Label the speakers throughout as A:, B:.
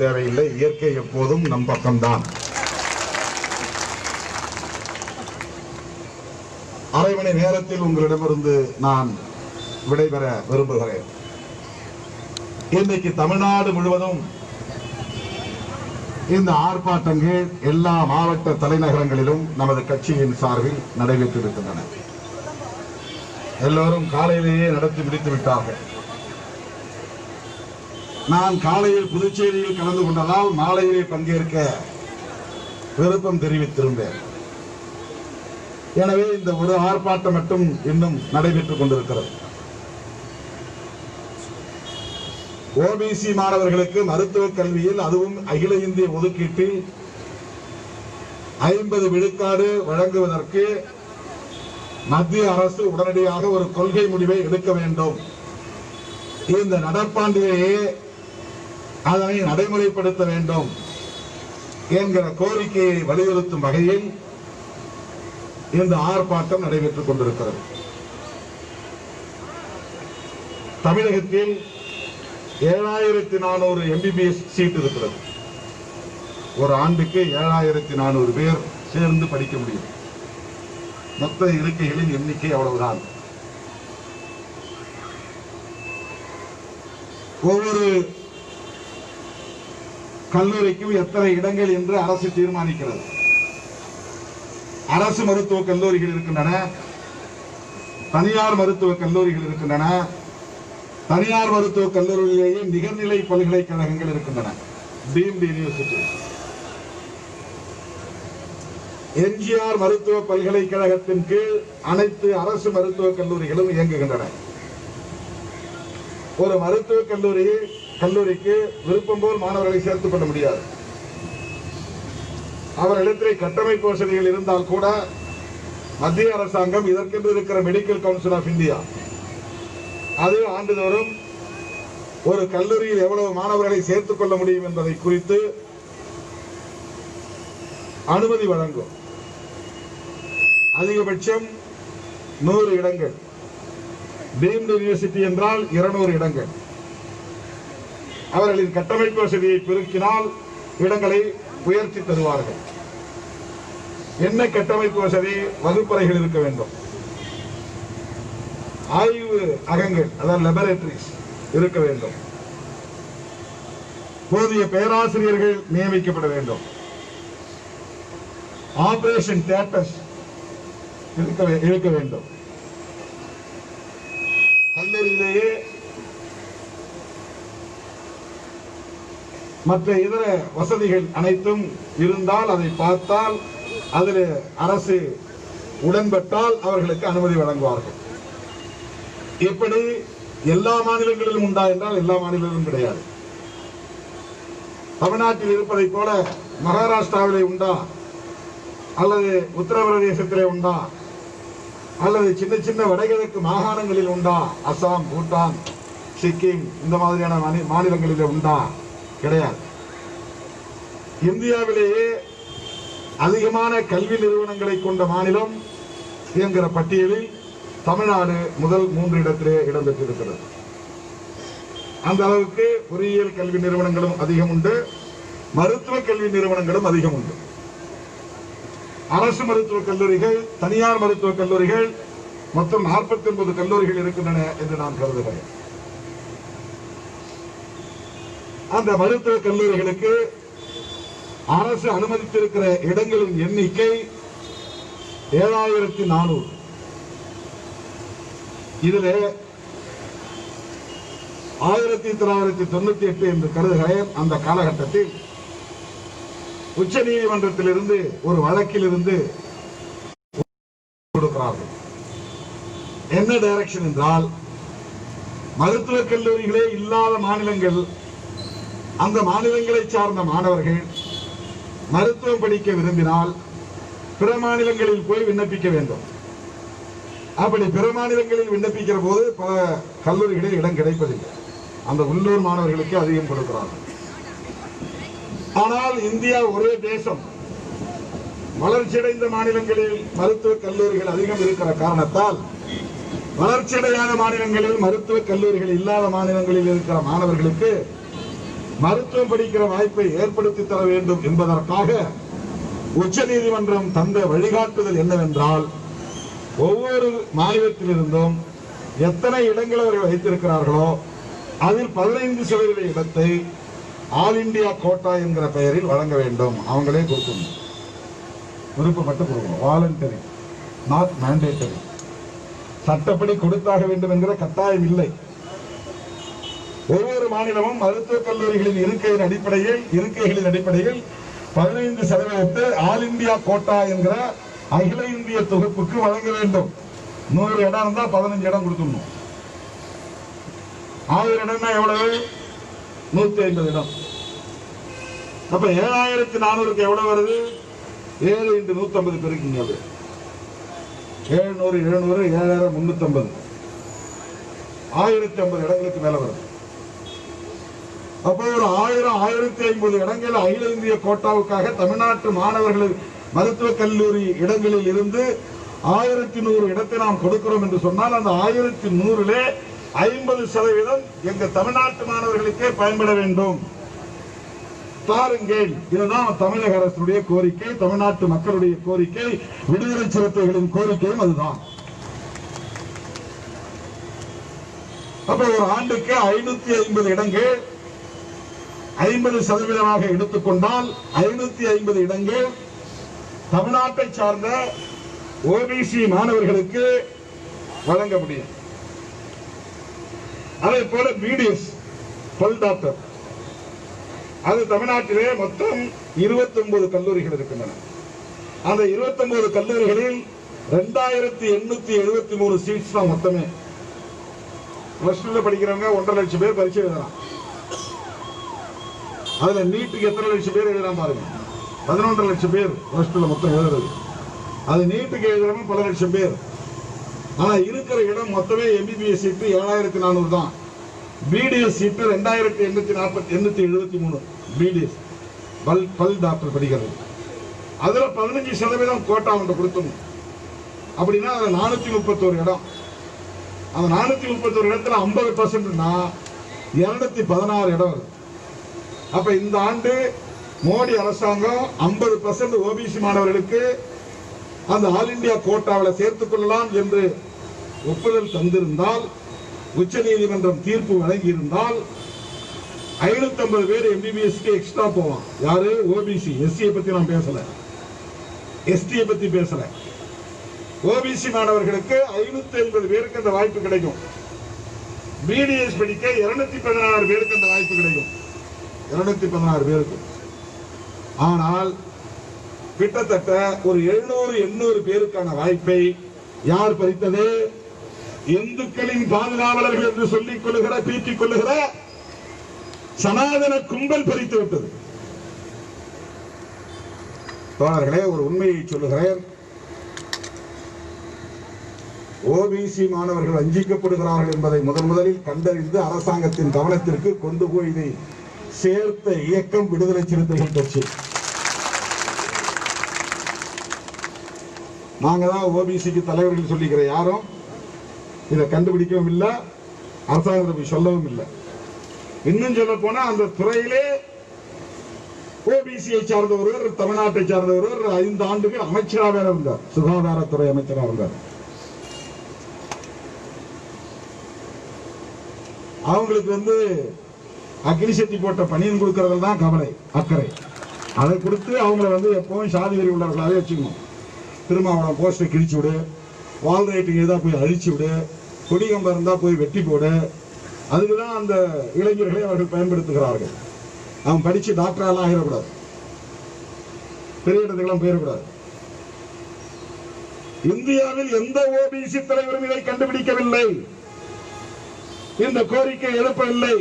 A: தேவையில்லை. இயற்கை எப்போதும் நம் பக்கம்தான். அரை மணி நேரத்தில் உங்களிடமிருந்து நான் விடைபெற விரும்புகிறேன். இன்றைக்கு தமிழ்நாடு முழுவதும் இந்த ஆர்ப்பாட்டங்கள் எல்லா மாவட்ட தலைநகரங்களிலும் நமது கட்சியின் சார்பில் நடைபெற்றிருக்கின்றன. எல்லோரும் காலையிலேயே நடத்தி முடித்து விட்டார்கள். நான் காலையில் புதுச்சேரியில் கலந்து கொண்டதால் மாலையிலே பங்கேற்க விருப்பம் தெரிவித்திருந்தேன். எனவே இந்த ஒரு ஆர்ப்பாட்டம் மட்டும் இன்னும் நடைபெற்றுக் கொண்டிருக்கிறது. ஓபிசி மாணவர்களுக்கு மருத்துவக் கல்வியில், அதுவும் அகில இந்திய ஒதுக்கீட்டில் 50 விழுக்காடு வழங்குவதற்கு மத்திய அரசு உடனடியாக ஒரு கொள்கை முடிவை எடுக்க வேண்டும். இந்த நடப்பாண்டிலேயே அதனை நடைமுறைப்படுத்த வேண்டும் என்கிற கோரிக்கையை வலியுறுத்தும் வகையில் இந்த ஆர்ப்பாட்டம் நடைபெற்றுக் கொண்டிருக்கிறது. தமிழகத்தில் 7400 MBBS சீட் இருக்கிறது. ஒரு ஆண்டுக்கு 7400 பேர் சேர்ந்து படிக்க முடியும். மொத்த இருக்கைகளின் எண்ணிக்கை அவ்வளவுதான். ஒவ்வொரு கல்லூரிக்கும் எத்தனை இடங்கள் என்று அரசு தீர்மானிக்கிறது. அரசு மருத்துவக் கல்லூரிகள் இருக்கின்றன, தனியார் மருத்துவக் கல்லூரிகள் இருக்கின்றன. தனியார் மருத்துவக் கல்லூரியிலேயே நிகர்நிலை பல்கலைக்கழகங்கள் இருக்கின்றன, டீம்டு யூனிவர்சிட்டி. எம்ஜிஆர் மருத்துவ பல்கலைக்கழகத்தின் கீழ் அனைத்து அரசு மருத்துவக் கல்லூரிகளும் இயங்குகின்றன. ஒரு மருத்துவக் கல்லூரிக்கு விருப்பம் போல் மாணவர்களை சேர்த்துக் கொள்ள முடியாது. அவர்களிடத்திலே கட்டமைப்பு வசதிகள் இருந்தால் கூட மத்திய அரசாங்கம் இதற்கென்று இருக்கிற மெடிக்கல் கவுன்சில் ஆஃப் இந்தியா, அது ஆண்டுதோறும் ஒரு கல்லூரியில் எவ்வளவு மாணவர்களை சேர்த்துக் கொள்ள முடியும் என்பதை குறித்து அனுமதி வழங்கும். அதிகபட்சம் 100 இடங்கள். டீம்டு யூனிவர்சிட்டி என்றால் 200 இடங்கள். அவர்களின் கட்டமைப்பு வசதியை பெருக்கினால் இடங்களை உயர்த்தி தருவார்கள். என்ன கட்டமைப்பு வசதி? வகுப்பறைகள் இருக்க வேண்டும், ஆய்வு அகங்கள், அதாவது லெபரேட்டரிஸ் இருக்க வேண்டும், போதிய பேராசிரியர்கள் நியமிக்கப்பட வேண்டும், ஆபரேஷன் தியேட்டர்ஸ் இருக்க வேண்டும். கல்லூரியிலேயே மற்ற இதர வசதிகள் அனைத்தும் இருந்தால், அதை பார்த்தால், அதில் அரசு உடன்பட்டால் அவர்களுக்கு அனுமதி வழங்குவார்கள். இப்படி எல்லா மாநிலங்களிலும் உண்டா என்றால் எல்லா மாநிலங்களிலும் கிடையாது. தமிழ்நாட்டில் இருப்பதை போல மகாராஷ்டிராவிலே உண்டா, அல்லது உத்தரப்பிரதேசத்திலே உண்டா, அல்லது சின்ன சின்ன வடகிழக்கு மாகாணங்களில் உண்டா, அசாம், பூட்டான், சிக்கிம் இந்த மாதிரியான மாநிலங்களிலே உண்டா? கிடையாது. இந்தியாவிலேயே அதிகமான கல்வி நிறுவனங்களை கொண்ட மாநிலம் என்கிற பட்டியலில் தமிழ்நாடு முதல் 3 இடத்திலே இடம் பெற்றிருக்கிறது. அந்த அளவுக்கு பொறியியல் கல்வி நிறுவனங்களும் அதிகம் உண்டு, மருத்துவ கல்வி நிறுவனங்களும் அதிகம் உண்டு. அரசு மருத்துவக் கல்லூரிகள், தனியார் மருத்துவக் கல்லூரிகள், மொத்தம் 49 கல்லூரிகள் இருக்கின்றன என்று நான் கருதுகிறேன். அந்த மருத்துவக் கல்லூரிகளுக்கு அரசு அனுமதித்திருக்கிற இடங்களின் எண்ணிக்கை 7400. இதில் 1998 என்று கருதுகிறேன். அந்த காலகட்டத்தில் உச்ச நீதிமன்றத்திலிருந்து ஒரு வழக்கில் இருந்து கொடுக்கிறார்கள். என்ன டைரக்ஷன் என்றால், மருத்துவக் கல்லூரிகளே இல்லாத மாநிலங்கள், அந்த மாநிலங்களை சார்ந்த மாணவர்கள் மருத்துவம் படிக்க விரும்பினால் பிற மாநிலங்களில் போய் விண்ணப்பிக்க வேண்டும். அப்படி பிற மாநிலங்களில் விண்ணப்பிக்கிற போது பல கல்லூரிகளில் இடம் கிடைப்பதில்லை. அந்த உள்ளூர் மாணவர்களுக்கு அதிகம் கொடுக்கிறார்கள். ஆனால் இந்தியா ஒரே தேசம். வளர்ச்சியடைந்த மாநிலங்களில் மருத்துவக் கல்லூரிகள் அதிகம் இருக்கிற காரணத்தால் வளர்ச்சியடையாத மாநிலங்களில் மருத்துவக் கல்லூரிகள் இல்லாத மாநிலங்களில் இருக்கிற மாணவர்களுக்கு மருத்துவம் படிக்கிற வாய்ப்பை ஏற்படுத்தி தர வேண்டும் என்பதற்காக உச்சநீதிமன்றம் தந்த வழிகாட்டுதல் என்னவென்றால், ஒவ்வொரு மாநிலத்திலிருந்தும் எத்தனை இடங்கள் அவர்கள் வைத்திருக்கிறார்களோ அதில் 15% இடத்தை ஆல் இந்தியா கோட்டா என்கிற பெயரில் வழங்க வேண்டும். அவங்களே கொடுக்கணும், விருப்பப்பட்டு கொடுக்கணும். Voluntary, not mandatory. சட்டப்படி கொடுத்தாக வேண்டும் என்கிற கட்டாயம் இல்லை. ஒவ்வொரு மாநிலமும் மருத்துவக் கல்லூரிகளின் இருக்கைகளின் அடிப்படையில் 15% ஆல் இந்தியா கோட்டா என்கிற அகில இந்திய தொகுப்புக்கு வழங்க வேண்டும். 100 இடம் இருந்தா 15 இடம் கொடுத்துடணும். 1000 இடம்னா எவ்வளவு? 150 இடம். அப்ப 7400க்கு எவ்வளவு வருது? 7 × 150 பெருக்கிங்க. 700 7350 1050 இடங்களுக்கு மேல வருது. அப்போ ஒரு 1050 இடங்கள் அகில இந்திய கோட்டாவுக்காக தமிழ்நாட்டு மாணவர்கள் மருத்துவக் கல்லூரி இடங்களில் இருந்து 1100 இடத்தை நாம் கொடுக்கிறோம் என்று சொன்னால், அந்த 1100 50% எங்க தமிழ்நாட்டு மாணவர்களுக்கே பயன்பட வேண்டும். பாருங்கள், இதுதான் தமிழக அரசுடைய கோரிக்கை, தமிழ்நாட்டு மக்களுடைய கோரிக்கை, விடுதலை சிறுத்தைகளின் கோரிக்கையும் அதுதான். அப்ப ஒரு ஆண்டுக்கு 550 இடங்கள் 50% எடுத்துக்கொண்டால் 550 இடங்கள் தமிழ்நாட்டை சார்ந்த ஓபிசி மாணவர்களுக்கு வழங்க முடியும். அதே போல பிடிஎஸ் பல் டாக்டர், அது தமிழ்நாட்டிலே மொத்தம் 29 கல்லூரிகள் இருக்கின்றன. அந்த 29 கல்லூரிகளில் 2873 சீட்ஸ் தான் மொத்தமே. பிளஸ் டூல படிக்கிறவங்க 1.5 லட்சம் பேர் பரீட்சை எழுதலாம். அதுல நீட்டுக்கு எத்தனை லட்சம் பேர் எழுதலாம் பாருங்க. 11.5 லட்சம் பேர் பிளஸ் டூல மொத்தம் எழுதுறது. அது நீட்டுக்கு எழுதுறவங்க பல லட்சம் பேர். ஆனா இருக்கிற இடம் மொத்தமே எம்பிபிஎஸ் சீட்டு 7400 தான். பிடிஎஸ் சீட்டு 2873 பிடிஎஸ் பல் டாக்டர் படிக்கிறது. அதுல 15% கோட்டா அவங்க கொடுத்தணும். அப்படின்னா அது 431 இடம். அந்த 431 இடத்துல 50%னா 216 இடம் வருது. அப்ப இந்த ஆண்டு மோடி அரசாங்கம் 50% ஓபிசி மாணவர்களுக்கு அந்த ஆல் இந்தியா கோட்டாவில் சேர்த்துக் கொள்ளலாம் என்று ஒப்புதல் தந்திருந்தால், உச்ச நீதிமன்றம் தீர்ப்பு வழங்கியிருந்தால் 550 பேர் எம்பிபிஎஸ்க்கு எக்ஸ்ட்ரா போவான். யாரு? ஓபிசி. எஸ்சியை பத்தி நான் பேசல, எஸ்டியை பத்தி பேசல. ஓபிசி மாணவர்களுக்கு 550 பேருக்கு அந்த வாய்ப்பு கிடைக்கும். பிடிஎஸ் படிக்க 216 பேருக்கு அந்த வாய்ப்பு கிடைக்கும். 216 பேருக்கு. ஆனால் கிட்டத்தட்ட ஒரு 700-800 பேருக்கான வாய்ப்பை யார் பறித்தது? இந்துக்களின் பாதுகாவலர்கள் என்று சொல்லிக் கொள்ளுகிற, பீட்டிக் கொள்ளுகிற சனாதன கும்பல் பறித்து விட்டது. தோழர்களே, ஒரு உண்மையை சொல்லுகிறேன். ஓபிசி மாணவர்கள் வஞ்சிக்கப்படுகிறார்கள் என்பதை முதலில் கண்டறிந்து அரசாங்கத்தின் கவனத்திற்கு கொண்டு போய் இதை சேர்த்த இயக்கம் விடுதலை சிறுத்தைகள் கட்சி. நாங்க தான் ஓபிசிக்கு தலைவர்கள் சொல்லிக்கிற, யாரும் இதை கண்டுபிடிக்கவும் இல்லை, அரசாங்கத்தை சொல்லவும் இல்லை. இன்னும் சொல்ல போனா அந்த துறையிலே ஓபிசியை சார்ந்த ஒருவர், தமிழ்நாட்டை சார்ந்த ஒருவர் 5 ஆண்டுகள் அமைச்சராக இருந்தார், சுகாதாரத்துறை அமைச்சராக இருந்தார். அவங்களுக்கு அக்னி சக்தி போட்ட பணியின் கொடுக்கறதுல தான் கவலை, அக்கறை. அதை கொடுத்து அவங்களை எப்பவும் சாதி வெறி உள்ளவர்களாகவே வச்சுக்கணும். திருமாவளம் போஸ்டரை கிழிச்சு விடு, வால் ரைட்டிங் எதா போய் அழிச்சு விடு, கொடிகம்பம் இருந்தா போய் வெட்டி போடு. அதுக்குதான் அந்த இளைஞர்களை அவர்கள் பயன்படுத்துகிறார்கள். அவன் படிச்சு டாக்டரெல்லாம் ஆகிடக்கூடாது, பெரிய இடத்துக்கெல்லாம் போயிடக்கூடாது. இந்தியாவில் எந்த ஓபிசி தலைவரும் இதை கண்டுபிடிக்கவில்லை, இந்த கோரிக்கை எழுப்பவில்லை.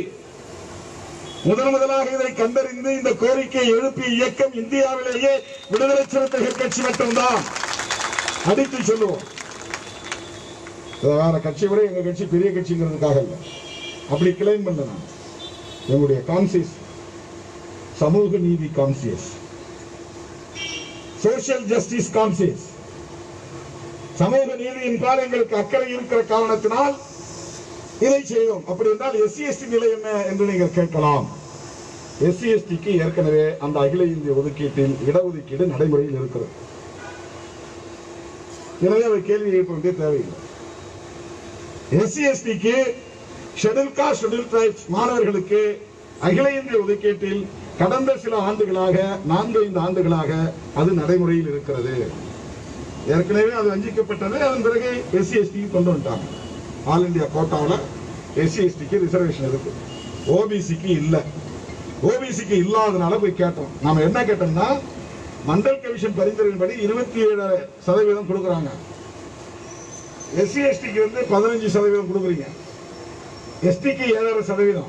A: முதலாக இதை கண்டறிந்து இந்த கோரிக்கை எழுப்பிய இயக்கம் இந்தியாவிலேயே விடுதலை சிறுத்தைகள் கட்சி மட்டும்தான். அடித்து சொல்லுவோம். வேற கட்சியை விட எங்க கட்சி பெரிய கட்சிங்கிறதுக்காக இல்லை, அப்படி கிளைம் பண்ண. எங்களுடைய கான்சியஸ் சமூக நீதி கான்சியஸ், சோசியல் ஜஸ்டிஸ் கான்சியஸ். சமூக நீதி என்றால் எங்களுக்கு அக்கறை இருக்கிற காரணத்தினால் இதை செய்தோம். அப்படி என்றால் எஸ்சி எஸ்டி நிலை என்ன என்று நீங்கள் கேட்கலாம். எஸ்சி எஸ்டிக்கு ஏற்கனவே அந்த அகில இந்திய ஒதுக்கீட்டில் இடஒதுக்கீடு நடைமுறையில் இருக்கிறது. எனவே அவர் கேள்வி எழுப்ப வேண்டிய தேவையில்லை. எஸ்சி எஸ்டிக்கு ஷெட்யூல் காஸ்ட் ஷெட்யூல் ட்ரைப்ஸ் மாணவர்களுக்கு அகில இந்திய ஒதுக்கீட்டில் கடந்த சில ஆண்டுகளாக 4-5 ஆண்டுகளாக அது நடைமுறையில் இருக்கிறது. ஏற்கனவே அது வஞ்சிக்கப்பட்டது. அதன் பிறகு எஸ்சி எஸ்டிக்கு கொண்டு வந்துட்டாங்க. ஆல் இந்தியா கோட்டாவில் எஸ்சி எஸ்டிக்கு ரிசர்வேஷன் இருக்கு, ஓபிசிக்கு இல்லை. ஓபிசிக்கு இல்லாதனால போய் கேட்டோம். நாம என்ன கேட்டோம்னா, மண்டல் கமிஷன் பரிந்துரையின்படி 27% கொடுக்குறாங்க. எஸ்சி எஸ்டிக்கு 15% கொடுக்குறீங்க, எஸ்டிக்கு 7.5%.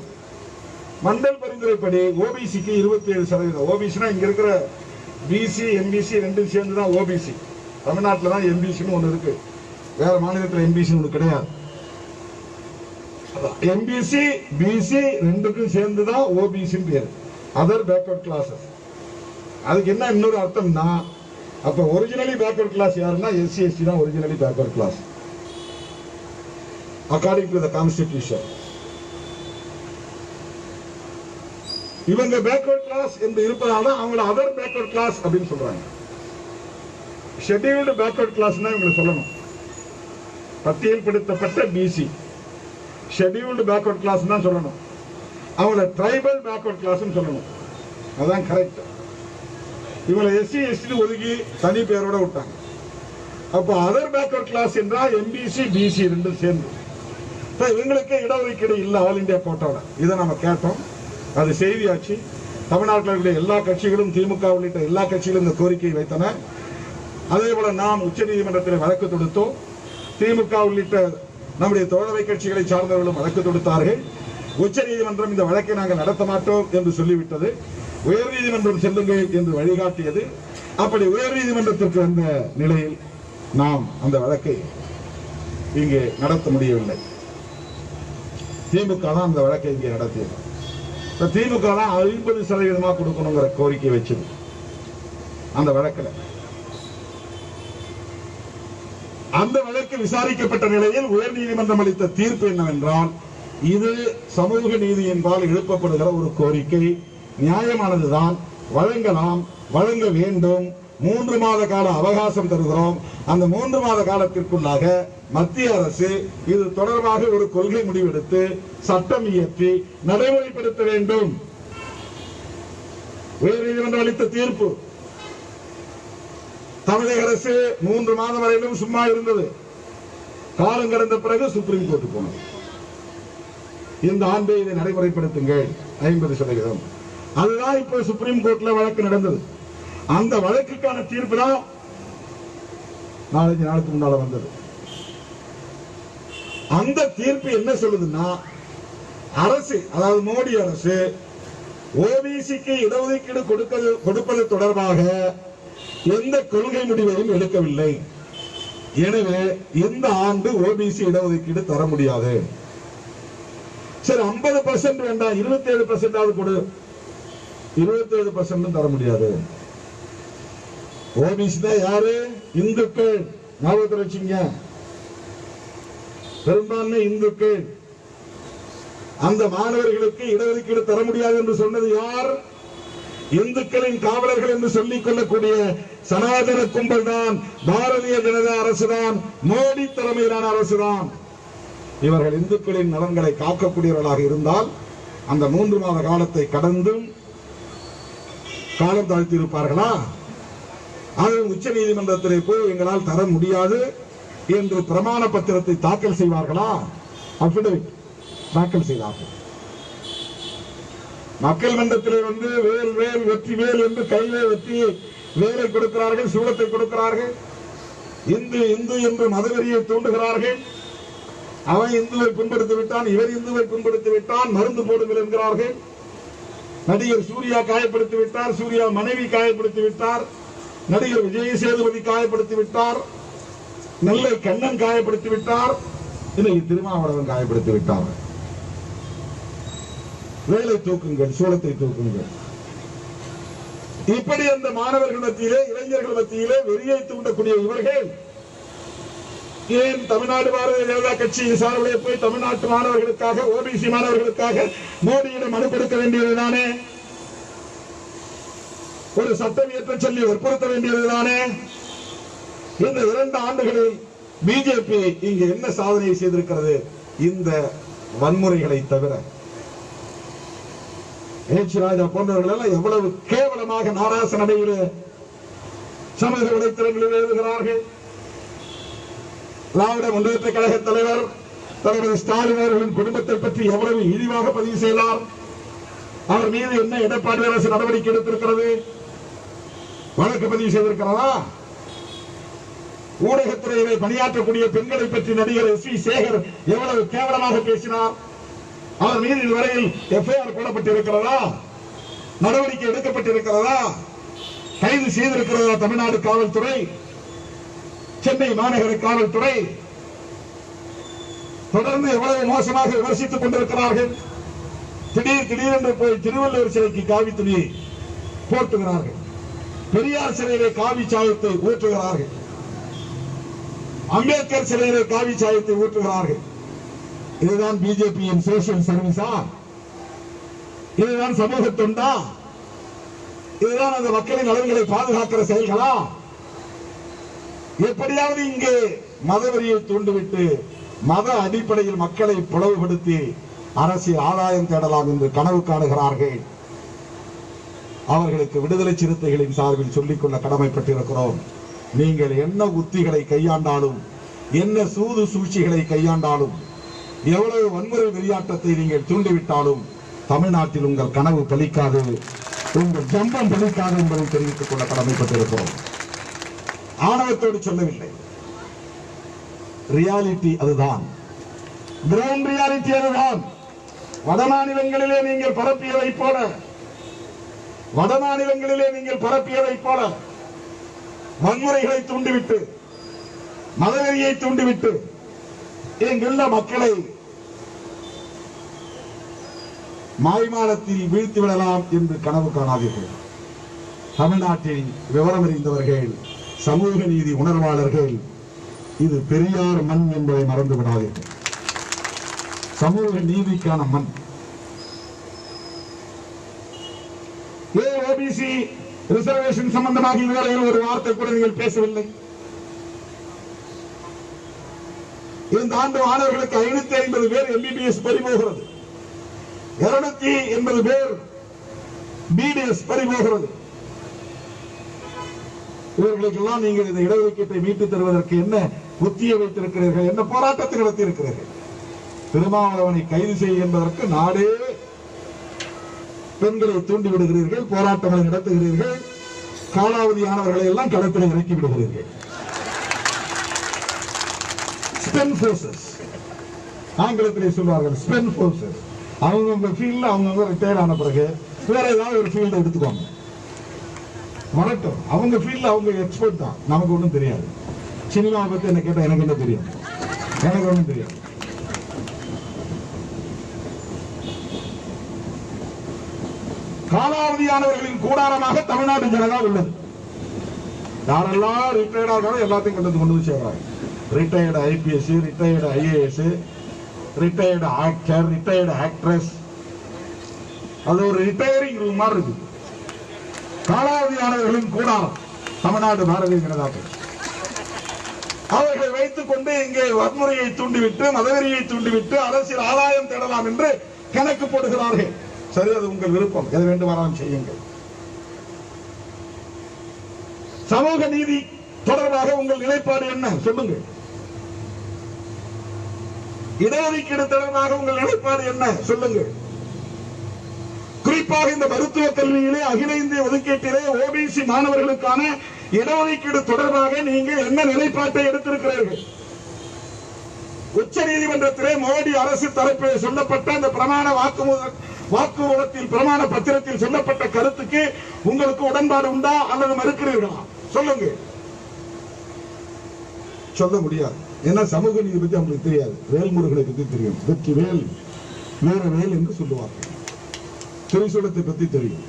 A: மண்டல் பரிந்துரைப்படி ஓபிசிக்கு 27%. ஓபிசினா இங்க இருக்கிற பிசி எம்பிசி ரெண்டும் சேர்ந்து தான் ஓபிசி. தமிழ்நாட்டில் தான் எம்பிசின்னு ஒன்று இருக்கு, வேற மாநிலத்தில் எம்பிசின்னு ஒன்று கிடையாது. எம்பிசி பிசி ரெண்டுக்கும் சேர்ந்து தான் ஓபிசின்னு பேரு, அதர் பேக்வர்ட் கிளாஸஸ். அதுக்கு என்ன இன்னொரு அர்த்தம்னா, அப்ப ஒரிஜினலி பேக்வர்ட் கிளாஸ் யாருன்னா எஸ்சி எஸ்டி தான் originally backward class according to the constitution. இவங்க பேக்வர்ட் கிளாஸ் என்று இருப்பதால அவங்கள அதர் பேக்வர்ட் கிளாஸ் அப்படின்னு சொல்றாங்க. ஷெட்யூல்டு பேக்வர்ட் கிளாஸ் தான் இவங்களை சொல்லணும். பட்டியல்படுத்தப்பட்ட பிசி ஷெட்யூல்டு பேக்வர்ட் கிளாஸ் தான் சொல்லணும். அவங்கள ட்ரைபல் பேக்வர்ட் கிளாஸ் சொல்லணும். அதான் கரெக்ட். இவங்களை எஸ்சி எஸ்டி ஒதுக்கி தனி பேரோட விட்டாங்க. அப்போ அதர் பேக்வர்ட் கிளாஸ் என்றால் எம்பிசி பிசி ரெண்டும் சேர்ந்து. இவங்களுக்கு இடஒதுக்கீடு இல்லை ஆல் இந்தியா கோட்டாவில். இதை நம்ம கேட்டோம், அது செய்தியாச்சு. தமிழ்நாட்டில் இருக்கிற எல்லா கட்சிகளும், திமுக உள்ளிட்ட எல்லா கட்சிகளும் இந்த கோரிக்கையை வைத்தன. அதே போல நாம் உச்சநீதிமன்றத்தில் வழக்கு தொடுத்தோம். திமுக உள்ளிட்ட நம்முடைய தோழமை கட்சிகளை சார்ந்தவர்களும் வழக்கு தொடுத்தார்கள். உச்சநீதிமன்றம் இந்த வழக்கை நாங்கள் நடத்த மாட்டோம் என்று சொல்லிவிட்டது. உயர்நீதிமன்றம் செல்லுங்கள் என்று வழிகாட்டியது. அப்படி உயர்நீதிமன்றத்திற்கு வந்த நிலையில் நாம் அந்த வழக்கை இங்கே நடத்த முடியவில்லை. திமுக தான் அந்த வழக்கை இங்கே நடத்தியது. திமுக தான் 50% கொடுக்கணுங்கிற கோரிக்கை வச்சது அந்த வழக்கில். அந்த வழக்கு விசாரிக்கப்பட்ட நிலையில் உயர்நீதிமன்றம் அளித்த தீர்ப்பு என்னவென்றால், இது சமூக நீதியின்பால் எழுப்பப்படுகிற ஒரு கோரிக்கை, நியாயமானதுதான், வழங்கலாம், வழங்க வேண்டும். 3 மாத கால அவகாசம் தருகிறோம். அந்த 3 மாத காலத்திற்குள்ளாக மத்திய அரசு இது தொடர்பாக ஒரு கொள்கை முடிவெடுத்து சட்டம் இயற்றி நடைமுறைப்படுத்த வேண்டும். உயர்நீதிமன்றம் அளித்த தீர்ப்பு. தமிழக அரசு 3 மாதம் வரையிலும் சும்மா இருந்தது. காலம் கடந்த பிறகு சுப்ரீம் கோர்ட்டு போனது. இந்த ஆண்டு இதை நடைமுறைப்படுத்துங்கள் 50%. அதுதான் இப்ப சுப்ரீம் கோர்ட்ல வழக்கு நடந்தது. அந்த வழக்குக்கான தீர்ப்பு தான் 4-5 நாளுக்கு முன்னால வந்தது. அந்த தீர்ப்பு என்ன சொல்லுதுன்னா, அரசு, அதாவது மோடி அரசு ஓபிசிக்கு இடஒதுக்கீடு கொடுப்பது தொடர்பாக எந்த கொள்கை முடிவையும் எடுக்கவில்லை. எனவே இந்த ஆண்டு ஓபிசி இடஒதுக்கீடு தர முடியாது. சரி, 50% வேண்டாம், 27% கொடு. 27% தர முடியாது. ஓபிசி தான் யாரு? இந்துக்கள். ஞாபகத்தில் வச்சுங்க, பெரும்பான்மை இந்துக்கள். அந்த மாணவர்களுக்கு இடஒதுக்கீடு தர முடியாது என்று சொன்னது யார்? இந்துக்களின் காவலர்கள் என்று சொல்லிக் கொள்ளக்கூடிய சனாதன கும்பல் தான், பாரதிய ஜனதா அரசுதான், மோடி தலைமையிலான அரசுதான். இவர்கள் இந்துக்களின் நலன்களை காக்கக்கூடியவர்களாக இருந்தால் அந்த 3 மாத காலத்தை கடந்தும் காலம் தாழ்த்தி இருப்பார்களா? அது உச்ச நீதிமன்றத்திலே போய் எங்களால் தர முடியாது என்று பிரமாண பத்திரத்தை தாக்கல் செய்வார்களா? அபிடவிட் தாக்கல் செய்தார்கள். மக்கள் மன்றத்திலே வேல் வேல் வெற்றி வேல் என்று கையிலே வெற்றி வேலை கொடுக்கிறார்கள், சூடத்தை கொடுக்கிறார்கள். இந்து இந்து என்று மதவெறியை தூண்டுகிறார்கள். அவன் இந்துவை புண்படுத்தி விட்டான், இவர் இந்துவை புண்படுத்தி விட்டான், மருந்து போடுங்கள் என்கிறார்கள். நடிகர் சூர்யா காயப்படுத்தி விட்டார், சூர்யா மனைவி காயப்படுத்தி விட்டார், நடிகர் விஜய் சேதுபதி காயப்படுத்தி விட்டார், நெல்லை கண்ணன் காயப்படுத்தி விட்டார், இன்னைக்கு திருமாவளவன் காயப்படுத்தி விட்டார். வேலை தூக்குங்கள், சூளத்தை தூக்குங்கள். இப்படி அந்த மாணவர்கள் மத்தியிலே, இளைஞர்கள் மத்தியிலே வெறியை தூண்டக்கூடிய இவர்கள் ஏன் தமிழ்நாடு பாரதிய ஜனதா கட்சி சார்பிலே போய் தமிழ்நாட்டு மாணவர்களுக்காக, ஓபிசி மாணவர்களுக்காக மோடியிடம் மனு கொடுக்க வேண்டியதுதானே? ஒரு சட்டம் இயற்ற சொல்லி வற்புறுத்த வேண்டியதுதானே? இந்த 2 ஆண்டுகளில் பிஜேபி இங்கு என்ன சாதனை செய்திருக்கிறது? இந்த வன்முறைகளை தவிர ராஜா போன்றவர்கள் எல்லாம் எவ்வளவு கேவலமாக நாராச நடையில் சமூக வலைத்தளங்களில் எழுதுகிறார்கள். திராவிட முன்னேற்ற கழக தலைவர் தலைவர் ஸ்டாலின் அவர்களின் குடும்பத்தை பற்றி எவ்வளவு இழிவாக பதிவு செய்யலாம். அவர் மீது என்ன எடப்பாடி அரசு நடவடிக்கை எடுத்திருக்கிறது? வழக்கு பதிவு செய்திருக்கிறதா? ஊடகத்துறையிலே பணியாற்றக்கூடிய பெண்களை பற்றி நடிகர் எஸ் வி சேகர் எவ்வளவு கேவலமாக பேசினார். அவர் மீது இதுவரையில் எஃப்ஐஆர் போடப்பட்டிருக்கிறதா? நடவடிக்கை எடுக்கப்பட்டிருக்கிறதா? கைது செய்திருக்கிறதா தமிழ்நாடு காவல்துறை, சென்னை மாநகர காவல்துறை? தொடர்ந்து எவ்வளவு மோசமாக விமர்சித்துக் கொண்டிருக்கிறார்கள். திடீரென்று போய் திருவள்ளுவர் சிலைக்கு காவி துணியை போர்த்துகிறார்கள். பெரியார் சிலையிலே காவி சாயத்தை ஊற்றுகிறார்கள். அம்பேத்கர் சிலையிலே காவி சாயத்தை ஊற்றுகிறார்கள். இதுதான் பிஜேபியின் சோசியல் சர்வீஸா? இதுதான் சமூக தொண்டா? இதுதான் அந்த மக்களின் நலன்களை பாதுகாக்கிற செயல்களா? எப்படியாவது இங்கே மதவெறியை தூண்டிவிட்டு மத அடிப்படையில் மக்களை பிளவுபடுத்தி அரசியல் ஆதாயம் தேடலாம் என்று கனவு காணுகிறார்கள். அவர்களுக்கு விடுதலை சிறுத்தைகளின் சார்பில் சொல்லிக்கொள்ள கடமைப்பட்டிருக்கிறோம். நீங்கள் என்ன உத்திகளை கையாண்டாலும், என்ன சூது சூழ்ச்சிகளை கையாண்டாலும், எவ்வளவு வன்முறை வெளியாட்டத்தை நீங்கள் தூண்டிவிட்டாலும் தமிழ்நாட்டில் உங்கள் கனவு பலிக்காது, உங்கள் ஜம்பம் பலிக்காது என்பதை தெரிவித்துக் கொள்ள கடமைப்பட்டிருக்கிறோம். ஆணவத்தோடு சொல்லவில்லை, ரியாலிட்டி அதுதான், கிரவுண்ட் ரியாலிட்டி அதுதான். வடமாநிலங்களிலே நீங்கள் பரப்பியதை போல வன்முறைகளை தூண்டிவிட்டு, மதவெறியை தூண்டிவிட்டு இங்குள்ள மக்களை மாய்மாலத்தில் வீழ்த்திவிடலாம் என்று கனவு காணாதீர்கள். தமிழ்நாட்டில் விவரம் அறிந்தவர்கள், சமூக நீதி உணர்வாளர்கள், இது பெரியார் மண் என்பதை மறந்து விடாதீர்கள். சமூக நீதிக்கான மண். ஓபிசி ரிசர்வேஷன் சம்பந்தமாக இதுவரை ஒரு வார்த்தை கூட நீங்கள் பேசவில்லை. இந்த ஆண்டு மாணவர்களுக்கு 550 பேர் எம்பிபிஎஸ் பறிபோகிறது, 280 பேர் பிடிஎஸ் பறிபோகிறது. இவர்களுக்கெல்லாம் நீங்கள் இந்த இடஒதுக்கீட்டை மீட்டு தருவதற்கு என்ன புத்தியை வைத்திருக்கிறீர்கள்? என்ன போராட்டத்தை நடத்தி இருக்கிறீர்கள்? திருமாவளவனை கைது செய்ய என்பதற்கு நாடே பெண்களை தூண்டிவிடுகிறீர்கள், போராட்டங்களை நடத்துகிறீர்கள், காலாவதியானவர்களை எல்லாம் களத்தில் இறக்கி விடுகிறீர்கள். ஸ்பென் போர்சஸ், ஆங்கிலத்திலே சொல்வார்கள் ஸ்பென் போர்சஸ். அவங்க ஃபீல்ட்ல அவங்க ரிட்டையர் ஆன பிறகு வேற ஏதாவது ஒரு ஃபீல்டை எடுத்துக்கோங்க, வரட்டும். அவங்க ஃபீல்ட்ல அவங்க எக்ஸ்பர்ட் தான், நமக்கு ஒன்றும் தெரியாது. சினிமாவை பத்தி என்ன கேட்டா எனக்கு என்ன தெரியும்? எனக்கு ஒன்றும் தெரியாது. காலாவதியானவர்களின் கூடாரமாக தமிழ்நாடு ஜனதா உள்ளது. யாரெல்லாம் ரிட்டையர்ட் ஆகிறாரோ எல்லாத்தையும் கொண்டு வந்து சேர்க்கிறாங்க. Retired IPS, retired IAS, retired actor, retired actress, அது ஒரு ரிட்டையரிங் ரூம் மாதிரி இருக்கு. காலாவதியானவர்களின் கூடாரம் தமிழ்நாடு பாரதிய ஜனதா கட்சி. அவர்களை வைத்துக் கொண்டு இங்கே வன்முறையை தூண்டிவிட்டு, மதவெறியை தூண்டிவிட்டு அரசியல் ஆதாயம் தேடலாம் என்று கணக்கு போடுகிறார்கள். சரி, அது உங்கள் விருப்பம், எது வேண்டுமானாலும் செய்யுங்கள். சமூக நீதி தொடர்பாக உங்கள் நிலைப்பாடு என்ன சொல்லுங்கள். இடஒதுக்கீடு தொடர்பாக உங்கள் நிலைப்பாடு என்ன சொல்லுங்கள். குறிப்பாக இந்த மருத்துவ கல்வியிலே அகில இந்திய ஒதுக்கீட்டிலே ஓபிசி மாணவர்களுக்கான இடஒதுக்கீடு தொடர்பாக நீங்கள் என்ன நிலைப்பாட்டை எடுத்திருக்கிறீர்கள்? உச்ச நீதிமன்றத்திலே மோடி அரசு தரப்பில் சொல்லப்பட்ட அந்த பிரமாண வாக்குமூலத்தில் பிரமாண பத்திரத்தில் சொல்லப்பட்ட கருத்துக்கு உங்களுக்கு உடன்பாடு உண்டா அல்லது மறுக்கிறீர்களா? சொல்லுங்க. சொல்ல முடியாது. ஏன்னா சமூக நீதி பத்தி அவங்களுக்கு தெரியாது. வேல்முருகனை பத்தி தெரியும். வெற்றி வேல் வேற வேல் என்று சொல்லுவார்கள். திரிசூலத்தை பத்தி தெரியும்.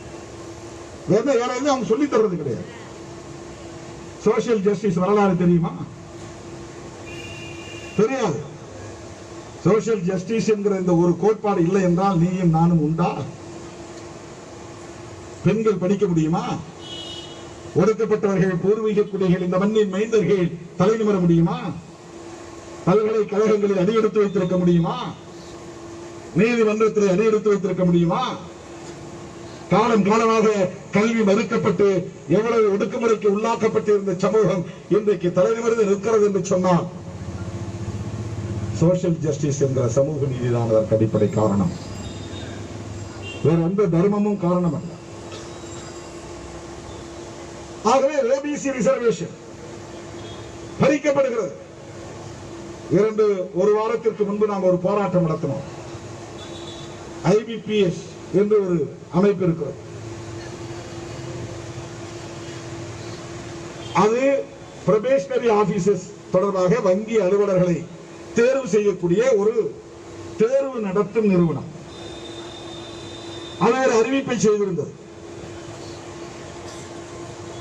A: வேற யாராவது அவங்க சொல்லி தர்றது கிடையாது. சோசியல் ஜஸ்டிஸ் வரலாறு தெரியுமா? தெரியாது. சோசியல் ஜஸ்டிஸ் என்கிற இந்த ஒரு கோட்பாடு இல்லை என்றால் நீயும் நானும் உண்டா? பெண்கள் படிக்க முடியுமா? ஒடுக்கப்பட்டவர்கள், பூர்வீக குடிகள், இந்த மண்ணின் மைந்தர்கள் தலை நிமிர முடியுமா? பல்கலைக்கழகங்களில் அடியெடுத்து வைத்திருக்க முடியுமா? நீதிமன்றத்தில் அடியெடுத்து வைத்திருக்க முடியுமா? காலம் காலமாக கல்வி மறுக்கப்பட்டு எவ்வளவு ஒடுக்குமுறைக்கு உள்ளாக்கப்பட்டிருந்த சமூகம் இன்றைக்கு தலைநிமிர்ந்து நிற்கிறது என்று சொன்னால் சோசியல் ஜஸ்டிஸ் என்ற சமூக நீதிதான் அதற்கு அடிப்படை காரணம். வேற எந்த தர்மமும் காரணம் அல்ல. ஆகவே ஓபிசி ரிசர்வேஷன் பறிக்கப்படுகிறது. ஒரு வாரத்திற்கு முன்பு நாம் ஒரு போராட்டம் நடத்தினோம். IBPS என்று ஒரு அமைப்பு இருக்கிறது. அது ப்ரொபேஷனரி ஆபீசர்ஸ் தொடர்பாக வங்கி அலுவலர்களை தேர்வு செய்யக்கூடிய ஒரு தேர்வு நடத்தும் நிறுவனம். அது ஒரு அறிவிப்பை செய்திருந்தது.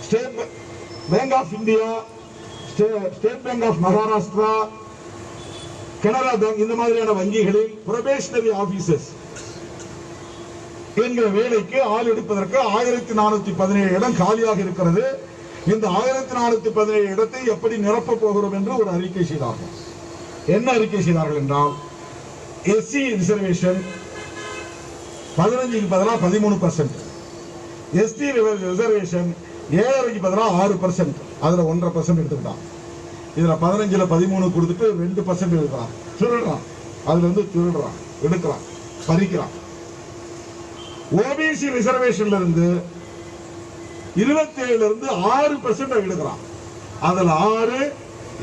A: State Bank of India, State Bank of Maharashtra, Canara bank, இந்த மாதிரியான வங்கிகளில் ப்ரொபேஷனரி ஆபீசர்ஸ் என்கிற வேலைக்கு ஆள் எடுப்பதற்கு 1417 இடம் காலியாக இருக்கிறது. இந்த 1417 இடத்தை எப்படி நிரப்ப போகிறோம் என்று ஒரு அறிக்கை செய்தார்கள். என்ன அறிக்கை செய்தார்கள் என்றால், எஸ்சி ரிசர்வேஷன் 15க்கு பதிலாக 13%, எஸ்டி ரிசர்வேஷன் 7.5க்கு பதிலாக 6%, அதுல 1.5% எடுத்துக்கிட்டான். இதுல 15ல 13 கொடுத்துட்டு 2% எடுக்கிறான். திருடுறான், அதுல இருந்து திருடுறான், எடுக்கிறான், பறிக்கிறான். ஓபிசி ரிசர்வேஷன்ல இருந்து 27ல இருந்து 6% எடுக்கிறான். அதுல 6,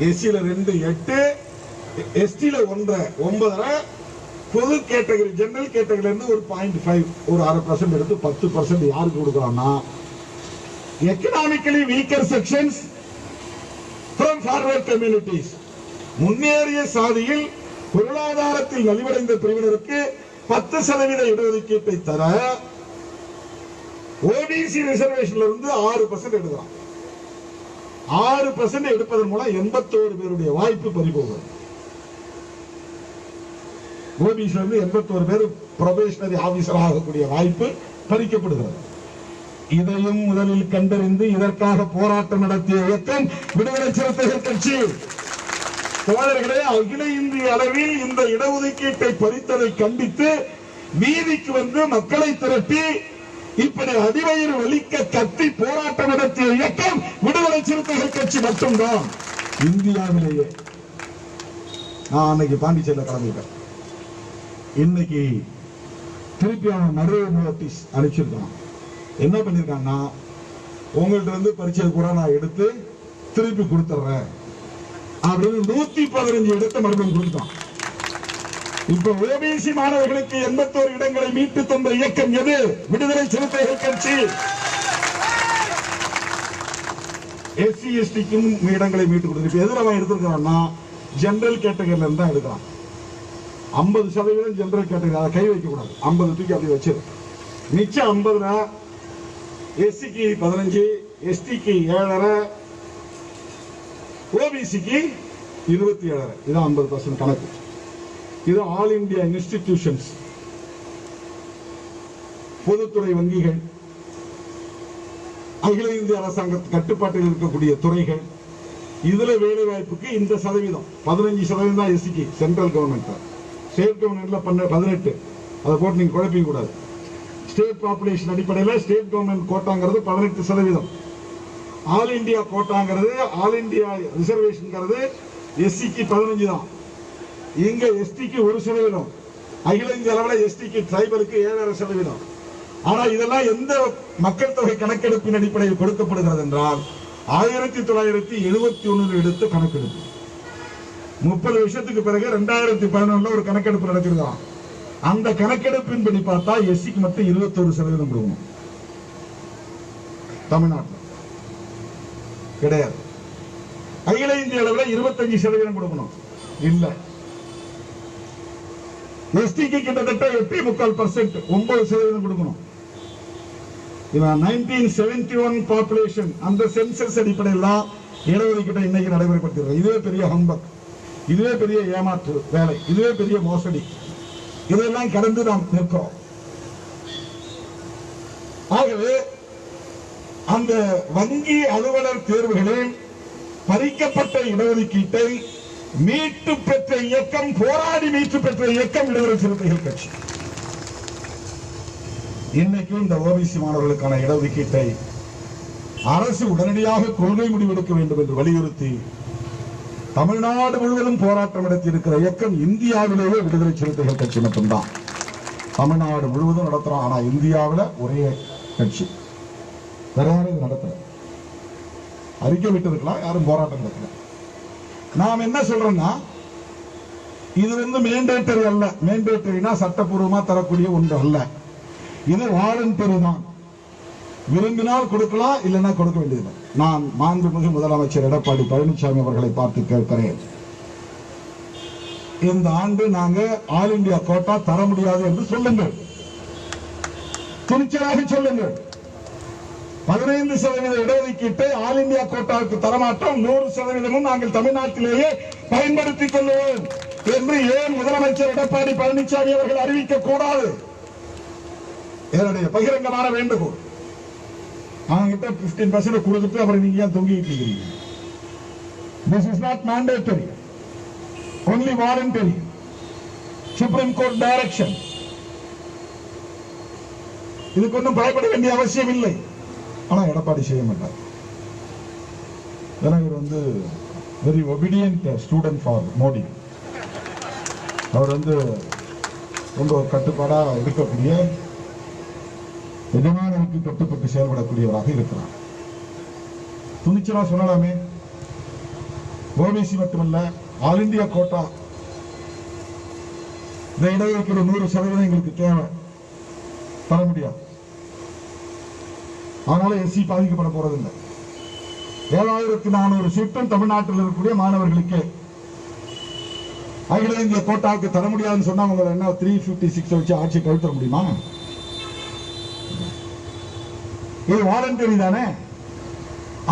A: எஸ்சில 2 8, எஸ்டில 1 9, பொது கேட்டகரி ஜெனரல் கேட்டகரியில இருந்து ஒரு 0.5 ஒரு 1/2% எடுத்து 10% யாருக்கு கொடுக்கறான்னா, economically weaker sections from forward communities, முன்னேறிய சாதியில் பொருளாதாரத்தில் நலிவடைந்த பிரிவினருக்கு 10% இடஒதுக்கீட்டை தர ஓபிசி ரிசர்வேஷன்ல இருந்து 6% எடுக்கிறான். 6% எடுப்பதன் மூலம் 81 பேருடைய வாய்ப்பு பறிபோகிறது. ஓபிசில இருந்து 81 பேர் ப்ரொபேஷனரி ஆபீசர் ஆகக்கூடிய வாய்ப்பு பறிக்கப்படுகிறது. இதையும் முதலில் கண்டறிந்து இதற்காக போராட்டம் நடத்திய இயக்கம் விடுதலை சிறுத்தைகள் கட்சி. தோழர்களே, அகில இந்திய அளவில் இந்த இடஒதுக்கீட்டை பறித்ததை கண்டித்து வீதிக்கு வந்து மக்களை திரட்டி இப்படி அடிவயிறு வலிக்க கத்தி போராட்டம் நடத்திய இயக்கம் விடுதலை சிறுத்தைகள் கட்சி மட்டும்தான் இந்தியாவிலேயே. நான் அன்னைக்கு பாண்டிச்சேரியில் கலந்துட்டேன். இன்னைக்கு திருப்பி அவன் மறு நோட்டீஸ் அனுப்பிச்சிருக்கான். என்ன பண்ணிருக்காங்கன்னா, உங்கள்ட்ட இருந்து பரிச்சை கூட நான் எடுத்து திருப்பி கொடுத்துறேன் அப்படின்னு 115 இடத்தை மறுபடியும் கொடுத்தான். இப்ப ஓபிசி மாணவர்களுக்கு 81 இடங்களை மீட்டு தந்த இயக்கம் எது? விடுதலை சிறுத்தைகள் கட்சி. எஸ்சி எஸ்டிக்கும் இடங்களை மீட்டு கொடுத்து எதிர அவன் எடுத்திருக்கான்னா, ஜெனரல் கேட்டகரியில இருந்தா எடுக்கிறான். 50% ஜெனரல் கேட்டகரி, அதை கை வைக்க கூடாது. 50 தூக்கி அப்படி வச்சிரு. மிச்சம் 50ல எஸ்சிக்கு 15, எஸ்டிக்கு 7.5, ஓபிசிக்கு 27. இதான் 50% கணக்கு. இது ஆல் இந்தியா இன்ஸ்டிடியூஷன்ஸ், பொதுத்துறை வங்கிகள், அகில இந்திய அரசாங்க கட்டுப்பாட்டில் இருக்கக்கூடிய துறைகள், இதுல வேலை வாய்ப்புக்கு இந்த சதவீதம் 15% தான் எஸ்சிக்கு சென்ட்ரல் கவர்மெண்ட். ஸ்டேட் கவர்மெண்ட்ல 18. அதை போட்டு நீங்க குழப்பிக்க கூடாது. ஸ்டேட் பாப்புலேஷன் அடிப்படையில் ஸ்டேட் கவர்மெண்ட் கோட்டாங்கிறது 18%. ஆல் இந்தியா கோட்டாங்கிறது, ஆல் இந்தியா ரிசர்வேஷன் எஸ்சிக்கு 15 தான். இங்க எஸ்டிக்கு 1%. அகில இந்திய அளவில் எஸ்டிக்கு ட்ரைபலுக்கு 7.5%. ஆனா இதெல்லாம் எந்த மக்கள் தொகை கணக்கெடுப்பின் அடிப்படையில் கொடுக்கப்படுகிறது என்றால் 1971 எடுத்த கணக்கெடுப்பு. 30 வருஷத்துக்கு பிறகு 2011 ஒரு கணக்கெடுப்பு நடத்திருக்கான். அந்த கணக்கெடுப்பின்படி பார்த்தா எஸ்சிக்கு மட்டும் 21% கொடுக்கணும். தமிழ்நாட்டில் கிடையாது. அகில இந்திய அளவில் 25% கொடுக்கணும். இல்ல, எஸ்டிக்கு கிட்டத்தட்ட 8.25%, 9% கொடுக்கணும். 1971 பாப்புலேஷன் அந்த சென்சஸ் அடிப்படையில் இடஒதுக்கீட்டை இன்னைக்கு நடைமுறைப்படுத்துகிறது. இதுவே பெரிய ஹம்பக், இதுவே பெரிய ஏமாற்று வேலை, இதுவே பெரிய மோசடி. இதெல்லாம் கடந்து நாம் நிற்கிறோம். ஆகவே அந்த வங்கி அலுவலர் தேர்வுகளில் பறிக்கப்பட்ட இடஒதுக்கீட்டை மீட்டு பெற்ற இயக்கம், போராடி மீட்டு பெற்ற இயக்கம் விடுதலை சிறுத்தைகள் கட்சி. இன்னைக்கு இந்த ஓபிசி மாணவர்களுக்கான இடஒதுக்கீட்டை அரசு உடனடியாக கொள்கை முடிவெடுக்க வேண்டும் என்று வலியுறுத்தி தமிழ்நாடு முழுவதும் போராட்டம் நடத்தியிருக்கிற இயக்கம் இந்தியாவிலேயே விடுதலை சிறுத்தைகள் கட்சி மட்டும்தான். தமிழ்நாடு முழுவதும் நடத்துறோம். ஆனா இந்தியாவில் ஒரே கட்சி, வேற யாரும் இது நடத்தல. அறிக்கை விட்டு இருக்கலாம், யாரும் போராட்டம் நடத்தல. நாம் என்ன சொல்றோம்னா, இது மேண்டேட்டரி அல்ல. மேண்டேட்டரினா சட்டப்பூர்வமா தரக்கூடிய ஒன்று அல்ல. இது வாலண்டரி தான். விரும்பினால் கொடுக்கலாம், இல்லைன்னா கொடுக்க வேண்டியது. நான் மாண்புமிகு முதலமைச்சர் எடப்பாடி பழனிசாமி அவர்களை பார்த்து கேட்கிறேன், இந்த ஆண்டு நாங்க ஆல் இந்தியா கோட்டா தர முடியாது என்று சொல்லுங்கள், துணிச்சலாக சொல்லுங்கள். 15% இடஒதுக்கீட்டை ஆல் இந்தியா கோட்டாவுக்கு தரமாட்டோம், 100% நாங்கள் தமிழ்நாட்டிலேயே பயன்படுத்திக் கொள்வோம் என்று ஏன் முதலமைச்சர் எடப்பாடி பழனிசாமி அவர்கள் அறிவிக்க கூடாது? என்னுடைய பகிரங்கமான வேண்டுகோள். அவங்கிட்ட 15% கொடுத்துட்டு அப்புறம் நீங்க ஏன் தொங்கிட்டு இருக்கீங்க? This is not mandatory, only voluntary. Supreme Court direction. இதுக்கு ஒன்றும் பயப்பட வேண்டிய அவசியம் இல்லை. ஆனா எடப்பாடி செய்ய மாட்டார். இவர் very obedient student for Modi. அவர் ரொம்ப கட்டுப்பாடா இருக்கக்கூடிய, எஜமானருக்கு கட்டுப்பட்டு செயல்படக்கூடியவராக இருக்கிறார். துணிச்சலா சொல்லலாமே. ஓபிசி மட்டுமல்ல, ஆல் இந்தியா கோட்டா இந்த இடஒதுக்கீடு 100% எங்களுக்கு தேவை, தர முடியாது. அதனால எஸ்சி பாதிக்கப்பட போறதில்லை. 7400 சீட்டும் தமிழ்நாட்டில் இருக்கக்கூடிய மாணவர்களுக்கு அகில இந்திய கோட்டாவுக்கு தர முடியாதுன்னு சொன்னா உங்களை என்ன 356 வச்சு ஆட்சி கழித்தர முடியுமா? இது வாலண்டரி தானே.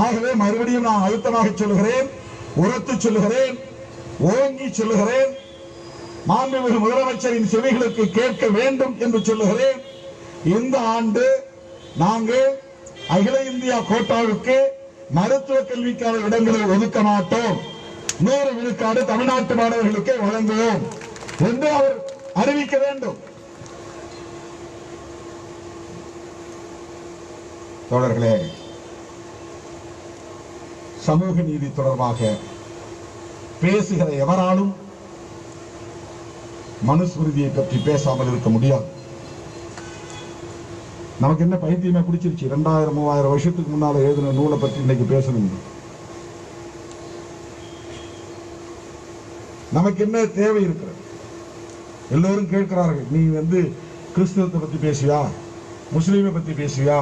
A: ஆகவே மறுபடியும் நான் அழுத்தமாக சொல்லுகிறேன், உரத்து சொல்லுகிறேன், ஓங்கி சொல்லுகிறேன், மாண்புமிகு முதலமைச்சரின் செவிகளுக்கு கேட்க வேண்டும் என்று சொல்லுகிறேன். இந்த ஆண்டு நாங்கள் அகில இந்தியா கோட்டாவுக்கு மருத்துவ கல்விக்கான இடங்களை ஒதுக்க மாட்டோம், 100 விழுக்காடு தமிழ்நாட்டு மாணவர்களுக்கு வழங்குவோம் என்று அவர் அறிவிக்க வேண்டும். தோழர்களே, சமூக நீதி தொடர்பாக பேசுகிற எவராலும் மனுஸ்மிருதியை பற்றி பேசாமல் இருக்க முடியாது. நமக்கு என்ன பைத்தியமே பிடிச்சிருச்சு? 2000-3000 வருஷத்துக்கு முன்னால எழுதின நூலை பற்றி இன்னைக்கு பேசணும். நமக்கு என்ன தேவை இருக்கிறது? எல்லோரும் கேட்கிறார்கள், நீ கிறிஸ்தவத்தை பத்தி பேசுவியா, முஸ்லீமை பத்தி பேசுவியா?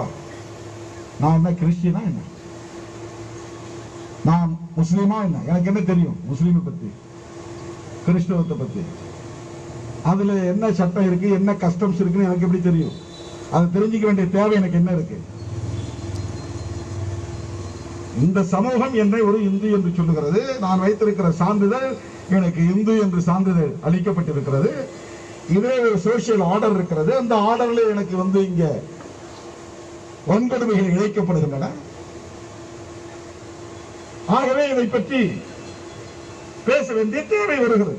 A: நான் என்ன கிறிஸ்டியனா என்ன? நான் முஸ்லீமா என்ன? எனக்கு என்ன தெரியும் முஸ்லீமை பத்தி, கிறிஸ்தவத்தை பத்தி? அதுல என்ன சட்டம் இருக்கு, என்ன கஸ்டம்ஸ் இருக்குன்னு எனக்கு எப்படி தெரியும்? அது தெரிஞ்சுக்க வேண்டிய தேவை எனக்கு என்ன இருக்கு? இந்த சமூகம் என்னை ஒரு இந்து என்று சொல்லுகிறது. நான் வைத்திருக்கிற சான்றிதழ் எனக்கு இந்து என்று சான்றிதழ் அளிக்கப்பட்டிருக்கிறது. இதே ஒரு சோசியல் ஆர்டர் இருக்கிறது. அந்த ஆர்டர்ல எனக்கு இங்க வன்கொடுமைகள் இழைக்கப்படுகின்றன. ஆகவே இதை பற்றி பேச வேண்டிய தேவை வருகிறது.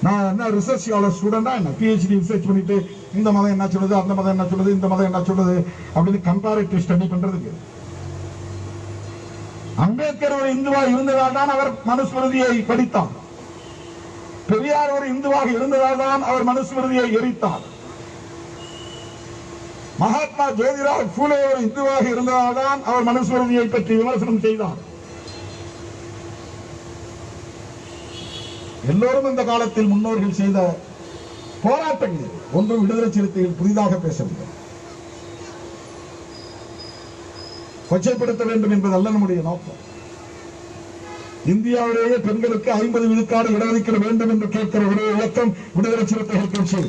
A: நான் என்ன ரிசர்ச் ஸ்டூடெண்டா என்ன? PhD ரிசர்ச் பண்ணிட்டு இந்த மதம் என்ன சொல்லுது, அந்த மதம் என்ன சொல்லுது, இந்த மதம் என்ன சொல்லுது அப்படின்னு கம்பேரிட்டிவ் ஸ்டடி பண்றதுக்கு. அம்பேத்கர் ஒரு இந்துவா இருந்ததால் தான் அவர் மனுஸ்மிருதியை படித்தார். பெரியார் ஒரு இந்துவாக இருந்ததால் தான் அவர் மனுஸ்மிருதியை எரித்தார். மகாத்மா ஜோதிராவ் பூலே ஒரு இந்துவாக இருந்ததால் தான் அவர் மனுஸ்மிருதியை பற்றி விமர்சனம் செய்தார். எல்லோரும் இந்த காலத்தில் முன்னோர்கள் செய்த போராட்டங்கள் ஒன்றும் விடுதலை சிறுத்தைகள் புதிதாக பேசவில்லை. கொச்சைப்படுத்த வேண்டும் என்பதல்ல நம்முடைய நோக்கம். இந்தியாவிலேயே பெண்களுக்கு 50 விழுக்காடு இடஒதுக்கீடு வேண்டும் என்று கேட்கிற ஒரு இயக்கம் விடுதலை சிறுத்தைகள் கட்சி.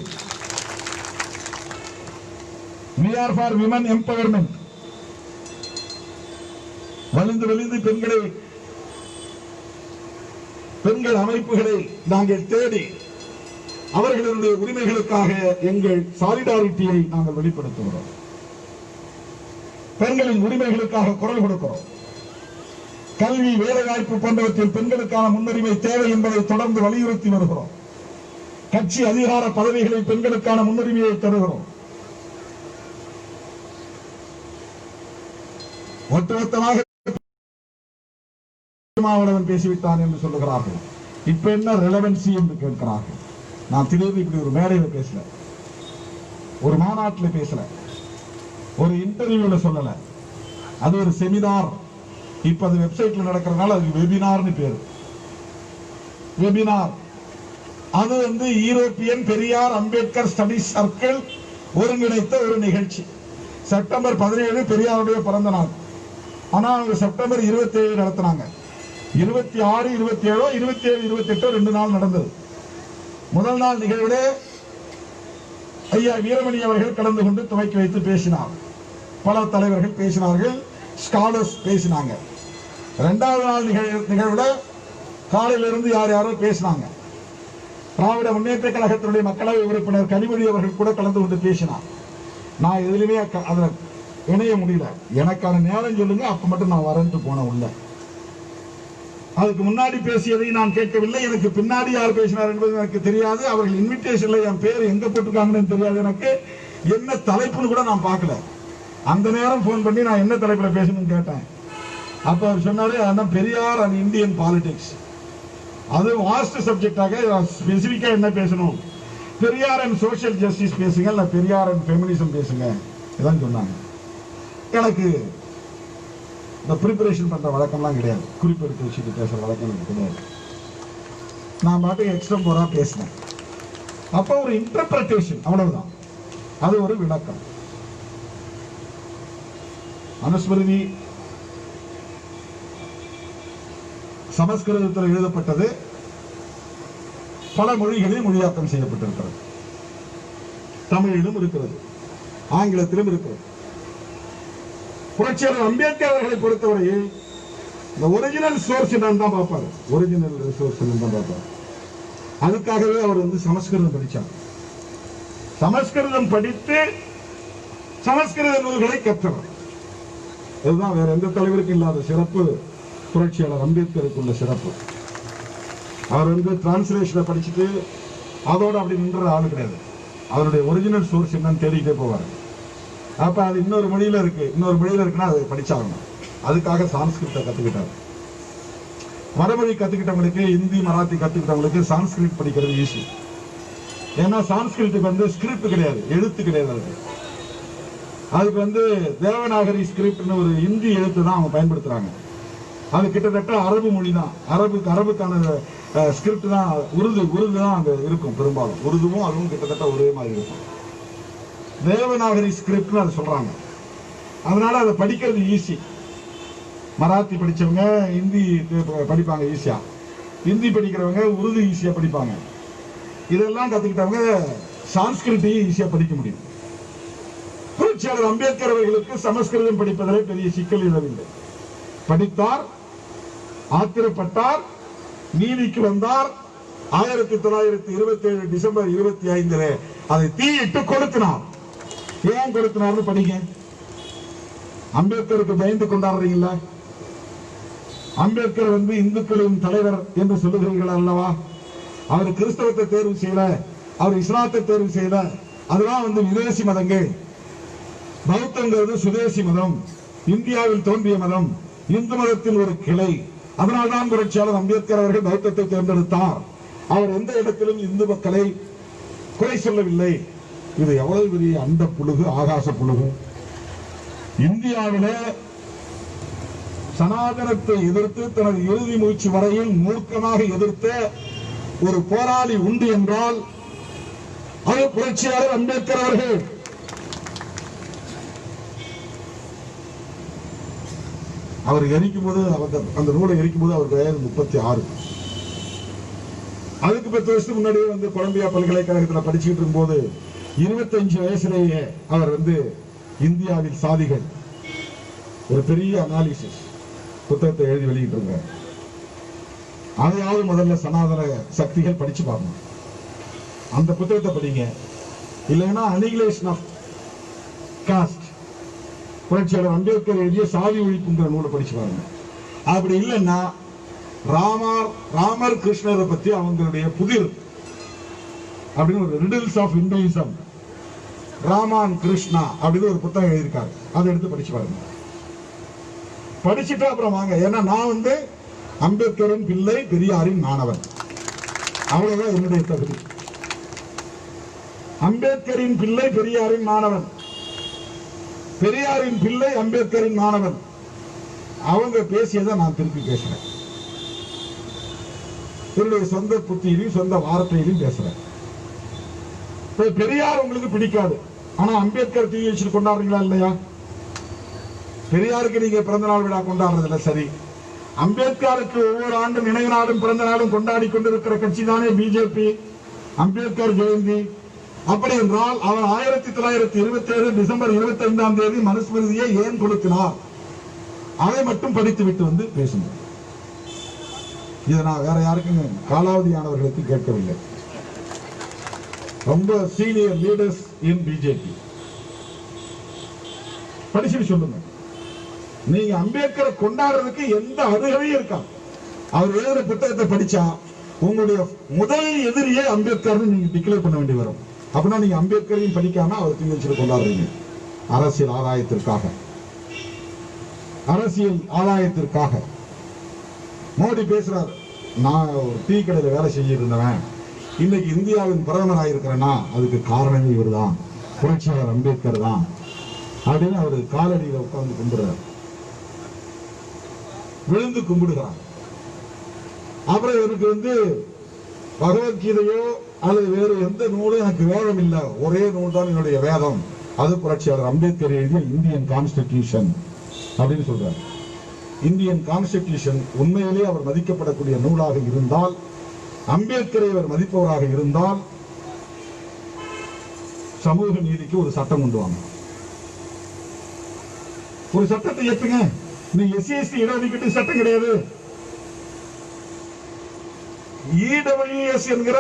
A: We are for women empowerment. வலிந்து பெண்கள் அமைப்புகளை நாங்கள் தேடி அவர்களுடைய உரிமைகளுக்காக எங்கள் சாலிடாரிட்டியை நாங்கள் வெளிப்படுத்துகிறோம். பெண்களின் உரிமைகளுக்காக குரல் கொடுக்கிறோம். கல்வி, வேலைவாய்ப்பு போன்றவற்றில் பெண்களுக்கான முன்னுரிமை தேவை என்பதை தொடர்ந்து வலியுறுத்தி வருகிறோம். கட்சி அதிகார பதவிகளில் பெண்களுக்கான முன்னுரிமையை தருகிறோம். ஒட்டுமொத்தமாக மாவளவன் பேசிவிட்டான் என்று சொல்லுகிறார்கள். இப்ப என்ன ரெலவன்சி என்று கேட்கிறார்கள். நான் திடீர்னு இப்படி ஒரு மேடையில் பேசல, ஒரு மாநாட்டில் பேசல, ஒரு இன்டர்வியூல சொல்லல, அது ஒரு செமினார். இப்ப அது வெப்சைட்ல நடக்கிறதுனால அதுக்கு வெபினார்னு பேரு. வெபினார் அது European Periyar Ambedkar studies circle ஒருங்கிணைத்த ஒரு நிகழ்ச்சி. செப்டம்பர் 17 பெரியாருடைய பிறந்த நாள். ஆனா அவங்க செப்டம்பர் 27 நடத்தினாங்க. 26, 27, 27, 28 2 நாள் நடந்தது. முதல் நாள் நிகழ்விலே ஐயா வீரமணி அவர்கள் கலந்து கொண்டு துவக்கி வைத்து பேசினார். பல தலைவர்கள் பேசினார்கள், ஸ்காலர்ஸ் பேசினாங்க. இரண்டாவது நாள் நிகழ்வுல காலையிலிருந்து யார் யாரோ பேசினாங்க. திராவிட முன்னேற்ற கழகத்தினுடைய மக்களவை உறுப்பினர் கனிமொழி அவர்கள் கூட கலந்து கொண்டு பேசினார். நான் எதுலையுமே அதுல இணைய முடியல. எனக்கான நேரம் சொல்லுங்க, அப்ப மட்டும் நான் வரேன்ட்டு போனேன் உள்ள. அதுக்கு முன்னாடி பேசியதை நான் கேட்கவில்லை. எனக்கு பின்னாடி யார் பேசினார் என்பது எனக்கு தெரியாது. அவர்கள் இன்விடேஷன்ல என் பேர் எங்க போட்டிருக்காங்கன்னு தெரியாது. எனக்கு என்ன தலைப்புன்னு கூட நான் பார்க்கல. அந்த நேரம் போன் பண்ணி நான் என்ன தலைப்புல பேசணும்னு கேட்டேன். அப்ப அவர் சொன்னாரு, அதான் பெரியார் அண்ட் இந்தியன் பாலிடிக்ஸ். அது வாஸ்ட் சப்ஜெக்டாக ஸ்பெசிபிக்கா என்ன பேசணும், பெரியார் அண்ட் சோசியல் ஜஸ்டிஸ் பேசுங்க, இல்ல பெரியார் அண்ட் ஃபெமினிசம் பேசுங்க, இதான் சொன்னாங்க. எனக்கு இந்த ப்ரிப்பரேஷன் பண்ற வழக்கம்லாம் கிடையாது. குறிப்பெடுத்து வச்சுட்டு பேசுற வழக்கம் எனக்கு கிடையாது. நான் பாட்டுக்கு எக்ஸ்ட்ரா பேசினேன். அப்ப ஒரு இன்டர்பிரேஷன், அவ்வளவுதான். அது ஒரு விளக்கம். அனுஸ்மிருதி சமஸ்கிருதத்தில் எழுதப்பட்டது, பல மொழிகளில் மொழியாக்கம் செய்யப்பட்டிருக்கிறது. தமிழிலும் இருக்கிறது, ஆங்கிலத்திலும் இருக்கிறது. புரட்சியாளர் அம்பேத்கர் அவர்களை பொறுத்தவரையில் இந்த ஒரிஜினல் சோர்ஸ் என்னன்னு தான் பார்ப்பாரு. ஒரிஜினல் ரிசோர்ஸ் என்னன்னு தான் பார்ப்பாரு. அதுக்காகவே அவர் சமஸ்கிருதம் படிச்சார். சமஸ்கிருதம் படித்து சமஸ்கிருத நூல்களை கற்றவர். இதுதான் வேற எந்த தலைவருக்கு இல்லாத சிறப்பு புரட்சியாளர் அம்பேத்கருக்கு உள்ள சிறப்பு. அவர் டிரான்ஸ்லேஷனை படிச்சுட்டு அதோட அப்படி நின்ற ஆளு கிடையாது. அவருடைய ஒரிஜினல் சோர்ஸ் என்னன்னு தேடிட்டே போவார். அப்ப அது இன்னொரு மொழியில இருக்குன்னா அதை படிச்சாகணும். அதுக்காக சான்ஸ்கிரிட்டை கத்துக்கிட்டார். வடமொழி கத்துக்கிட்டவங்களுக்கு, இந்தி மராத்தி கத்துக்கிட்டவங்களுக்கு சான்ஸ்கிரிட் படிக்கிறது ஈஸி. ஏன்னா சான்ஸ்கிரிட்டுக்கு ஸ்கிரிப்ட் கிடையாது, எழுத்து கிடையாது. அதுக்கு தேவநாகரி ஸ்கிரிப்ட்னு ஒரு இந்தி எழுத்து தான் அவங்க பயன்படுத்துறாங்க. அது கிட்டத்தட்ட அரபு மொழி தான். அரபுக்கான ஸ்கிரிப்ட் தான். உருது தான் அங்க இருக்கும் பெரும்பாலும். உருதுவும் அதுவும் கிட்டத்தட்ட ஒரே மாதிரி இருக்கும். தேவநாகரி ஸ்கிரிப்ட்னு அதை சொல்றாங்க. அதனால அதை படிக்கிறது ஈஸி. மராத்தி படிச்சவங்க ஹிந்தி படிப்பாங்க ஈஸியா, ஹிந்தி படிக்கிறவங்க உருது ஈஸியா படிப்பாங்க. இதெல்லாம் கத்துக்கிட்டவங்க சான்ஸ்கிரிட்டையும் ஈஸியா படிக்க முடியும். புரட்சியாளர் அம்பேத்கர் அவர்களுக்கு சமஸ்கிருதம் படிப்பதிலே பெரிய சிக்கல் எழவில்லை. படித்தார், ஆத்திரப்பட்டார், நீதிக்கு வந்தார். 1927 டிசம்பர் 25 அதை தீயிட்டு கொளுத்தினார். ஏன் கொளுத்தினார்னு படிங்க. அம்பேத்கருக்கு பயந்து கொண்டாடுறீங்களா? அம்பேத்கர் இந்துக்களின் தலைவர் என்று சொல்லுகிறீர்கள் அல்லவா? அவர் கிறிஸ்தவத்தை தேர்வு செய்யல, அவர் இஸ்லாத்தை தேர்வு செய்யல. அதெல்லாம் விதேசி மதங்கள். பௌத்தங்கிறது சுதேசி மதம், இந்தியாவில் தோன்றிய மதம், இந்து மதத்தில் ஒரு கிளை. அதனால்தான் புரட்சியாளர் அம்பேத்கர் அவர்கள் பௌத்தத்தை தேர்ந்தெடுத்தார். அவர் எந்த இடத்திலும் இந்து மக்களை குறை சொல்லவில்லை. இது எவ்வளவு பெரிய அந்த புழுகு, ஆகாச புழுகு. இந்தியாவிலே சனாதனத்தை எதிர்த்து தனது இறுதி மூச்சு வரையில் மூர்க்கமாக எதிர்த்த ஒரு போராளி உண்டு என்றால் அது புரட்சியாளர் அம்பேத்கர் அவர்கள். அவர் எரிக்கும் போது, அந்த நூலை எரிக்கும் போது அவர் வயது 36. அதுக்கு 10 வருஷத்துக்கு முன்னாடியே கொலம்பியா பல்கலைக்கழகத்தில் படிச்சுட்டு இருக்கும் போது 25 வயசுலேயே அவர் இந்தியாவில் சாதிகள் ஒரு பெரிய அனாலிசிஸ் புத்தகத்தை எழுதி வெளியிட்டு இருக்கார். அதையாவது முதல்ல சனாதன சக்திகள் படிச்சு பார்க்கணும். அந்த புத்தகத்தை படிங்க. இல்லைன்னா அனிகிலேஷன் ஆஃப் காஸ்ட், புரட்சியாளர் அம்பேத்கர் எழுதிய சாதி ஒழிப்புங்கிற நூலை படிச்சு பாருங்க. அப்படி இல்லைன்னா ராமர் கிருஷ்ணரை பத்தி அவங்களுடைய புதிர் அப்படின்னு ஒரு ரிடில்ஸ் ஆஃப் இந்துயிசம், ராமான் கிருஷ்ணா அப்படின்னு ஒரு புத்தகம் எழுதியிருக்காரு. அதை எடுத்து படிச்சு பாருங்க. படிச்சுட்டு அப்புறம் வாங்க. ஏன்னா நான் அம்பேத்கரின் பிள்ளை, பெரியாரின் மாணவன், அவ்வளவுதான் என்னுடைய தகுதி. அம்பேத்கரின் பிள்ளை, பெரியாரின் மாணவன், பெரியாரின் பிள்ளை, அம்பேத்கரின் மாணவன். அவங்க பேசியதை நான் திருப்பி பேசுறேன். என்னுடைய சொந்த புத்தியிலும் சொந்த வார்த்தையிலும் பேசுறேன். பெரியார் உங்களுக்கு பிடிக்காது, ஆனா அம்பேத்கர் தீ வச்சு கொண்டாடுறீங்களா இல்லையா? பெரியாருக்கு நீங்க பிறந்த நாள் விழா கொண்டாடுறதுல சரி, அம்பேத்கருக்கு ஒவ்வொரு ஆண்டும் நினைவு நாளும் பிறந்த நாளும் கொண்டாடி கொண்டிருக்கிற கட்சி தானே பிஜேபி. அம்பேத்கர் ஜெயந்தி அப்படி என்றால் அவர் 1927 டிசம்பர் 25ஆம் தேதி மனுஸ்மிருதியை ஏன் கொடுக்கிறார், அதை மட்டும் படித்து விட்டு பேசுங்க. இதை நான் வேற யாருக்கும் காலாவதியானவர்களுக்கு கேட்கவில்லை. ரொம்ப சீனியர் லீடர்ஸ் இன் பிஜேபி படிச்சுட்டு சொல்லுங்க. நீங்க அம்பேத்கரை கொண்டாடுறதுக்கு எந்த அருகதையும் இருக்கா? அவர் எழுதுற புத்தகத்தை படிச்சா உங்களுடைய முதல் எதிரியே அம்பேத்கர் நீங்க டிக்ளேர் பண்ண வேண்டி வரும். அப்படின்னா நீங்க அம்பேத்கரையும் படிக்காம அவர் தீ வச்சு கொண்டாடுறீங்க. அரசியல் ஆதாயத்திற்காக, அரசியல் ஆதாயத்திற்காக. மோடி பேசுறாரு, நான் ஒரு டீ கடையில் வேலை செய்ய இருந்தவன், இன்னைக்கு இந்தியாவின் பிரதமராக இருக்கிறேன்னா அதுக்கு காரணமே இவர் தான், புரட்சியாளர் அம்பேத்கர் தான் அப்படின்னு அவர் காலடியில் உட்கார்ந்து கும்பிடுறார், விழுந்து கும்பிடுகிறார். அப்புறம் இவருக்கு பகவத்கீதையோ அல்லது வேறு எந்த நூலும் எனக்கு வேதம் இல்லை, ஒரே நூல் தான் என்னுடைய வேதம், அது புரட்சியாளர் அம்பேத்கர் எழுதிய இந்தியன் கான்ஸ்டிடியூஷன் அப்படின்னு சொல்றார். இந்தியன் கான்ஸ்டிடியூஷன் உண்மையிலே அவர் மதிக்கப்படக்கூடிய நூலாக இருந்தால், அம்பேத்கரை அவர் மதிப்பவராக இருந்தால், சமூக நீதிக்கு ஒரு சட்டம் கொண்டு வாங்க, ஒரு சட்டத்தை ஏற்றுங்க. நீ எஸ்சி இடஒதுக்கீட்டு சட்டம் கிடையாது. இடபிள்யூஎஸ் என்கிற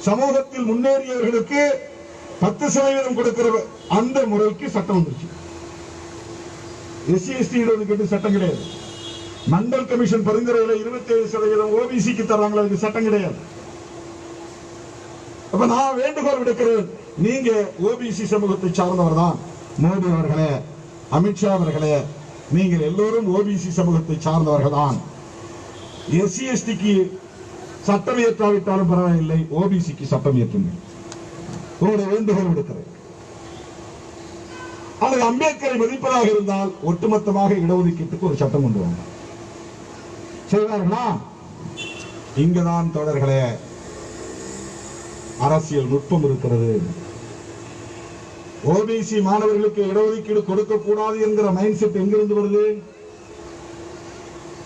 A: சமூகத்தில் முன்னேறியவர்களுக்கு 10% கொடுக்கிற அந்த முறைக்கு சட்டம் வந்துருச்சு. எஸ்சி இடஒதுக்கீட்டு சட்டம் கிடையாது. மண்டல் கமிஷன் பரிந்துரையில 27% ஓபிசிக்கு தர்றாங்களா, அதுக்கு சட்டம் கிடையாது. அப்ப நான் வேண்டுகோள் விடுக்கிறேன், நீங்க ஓபிசி சமூகத்தை சார்ந்தவர் தான் மோடி அவர்களே, அமித்ஷா அவர்களே, நீங்கள் எல்லோரும் ஓபிசி சமூகத்தை சார்ந்தவர்கள் தான். எஸ்சி எஸ்டிக்கு சட்டம் இயற்றாவிட்டாலும் பரவாயில்லை, ஓபிசிக்கு சட்டம் இயற்றுங்கள். உங்களுடைய வேண்டுகோள் விடுக்கிறேன். அல்லது அம்பேத்கரை மதிப்பதாக இருந்தால் ஒட்டுமொத்தமாக இடஒதுக்கீட்டுக்கு ஒரு சட்டம் கொண்டு வாங்க. செய்வார்களா? இங்குதான் தோழர்களே அரசியல் நுட்பம் இருக்கிறது. ஓபிசி மாணவர்களுக்கு இடஒதுக்கீடு கொடுக்க கூடாது என்கிற மைண்ட் செட் எங்கிருந்து வருது?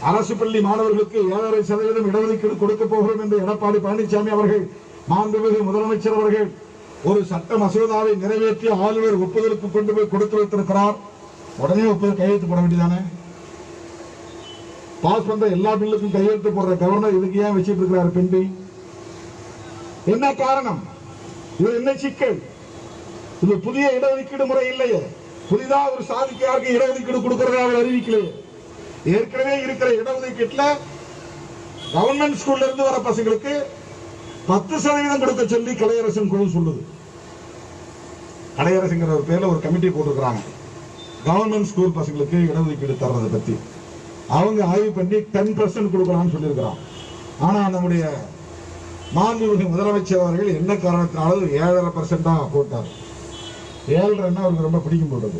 A: அரசு பள்ளி மாணவர்களுக்கு 7.5% இடஒதுக்கீடு கொடுக்க போகிறோம் என்று எடப்பாடி பழனிசாமி அவர்கள், மாண்புமிகு முதலமைச்சர் அவர்கள் ஒரு சட்ட மசோதாவை நிறைவேற்றி ஆளுநர் ஒப்புதலுக்கு கொண்டு போய் கொடுத்து வைத்திருக்கிறார். உடனே ஒப்புதல் கையெழுத்து போட வேண்டியதானே? பாஸ் பண்ற எல்லா பில்லுக்கும் கையெழுத்து போடுற கவர்னர் இதுக்கு ஏன் வச்சிட்டு இருக்கிறார் பெண்டி? என்ன காரணம்? இது என்ன சிக்கல்? இது புதிய இடஒதுக்கீடு முறை இல்லையே. புதிதா ஒரு சாதிக்கு யாருக்கு இடஒதுக்கீடு கொடுக்கிறதா அவர் அறிவிக்கலையே. ஏற்கனவே இருக்கிற இடஒதுக்கீட்டுல கவர்மெண்ட் ஸ்கூல்ல இருந்து வர பசங்களுக்கு 10% கொடுக்க சொல்லி கலையரசன் குழு சொல்லுது. கலையரசுங்கிற ஒரு பேர்ல ஒரு கமிட்டி போட்டிருக்கிறாங்க கவர்மெண்ட் ஸ்கூல் பசங்களுக்கு இடஒதுக்கீடு தர்றதை பத்தி. அவங்க ஆய்வு பண்ணி 10% கொடுக்கலாம்னு சொல்லியிருக்கிறான். ஆனா நம்முடைய மாண்புமிகு முதலமைச்சர் அவர்கள் என்ன காரணத்தினாலும் 7.5% போட்டார். 7.5 அவருக்கு ரொம்ப பிடிக்கும் போட்டது.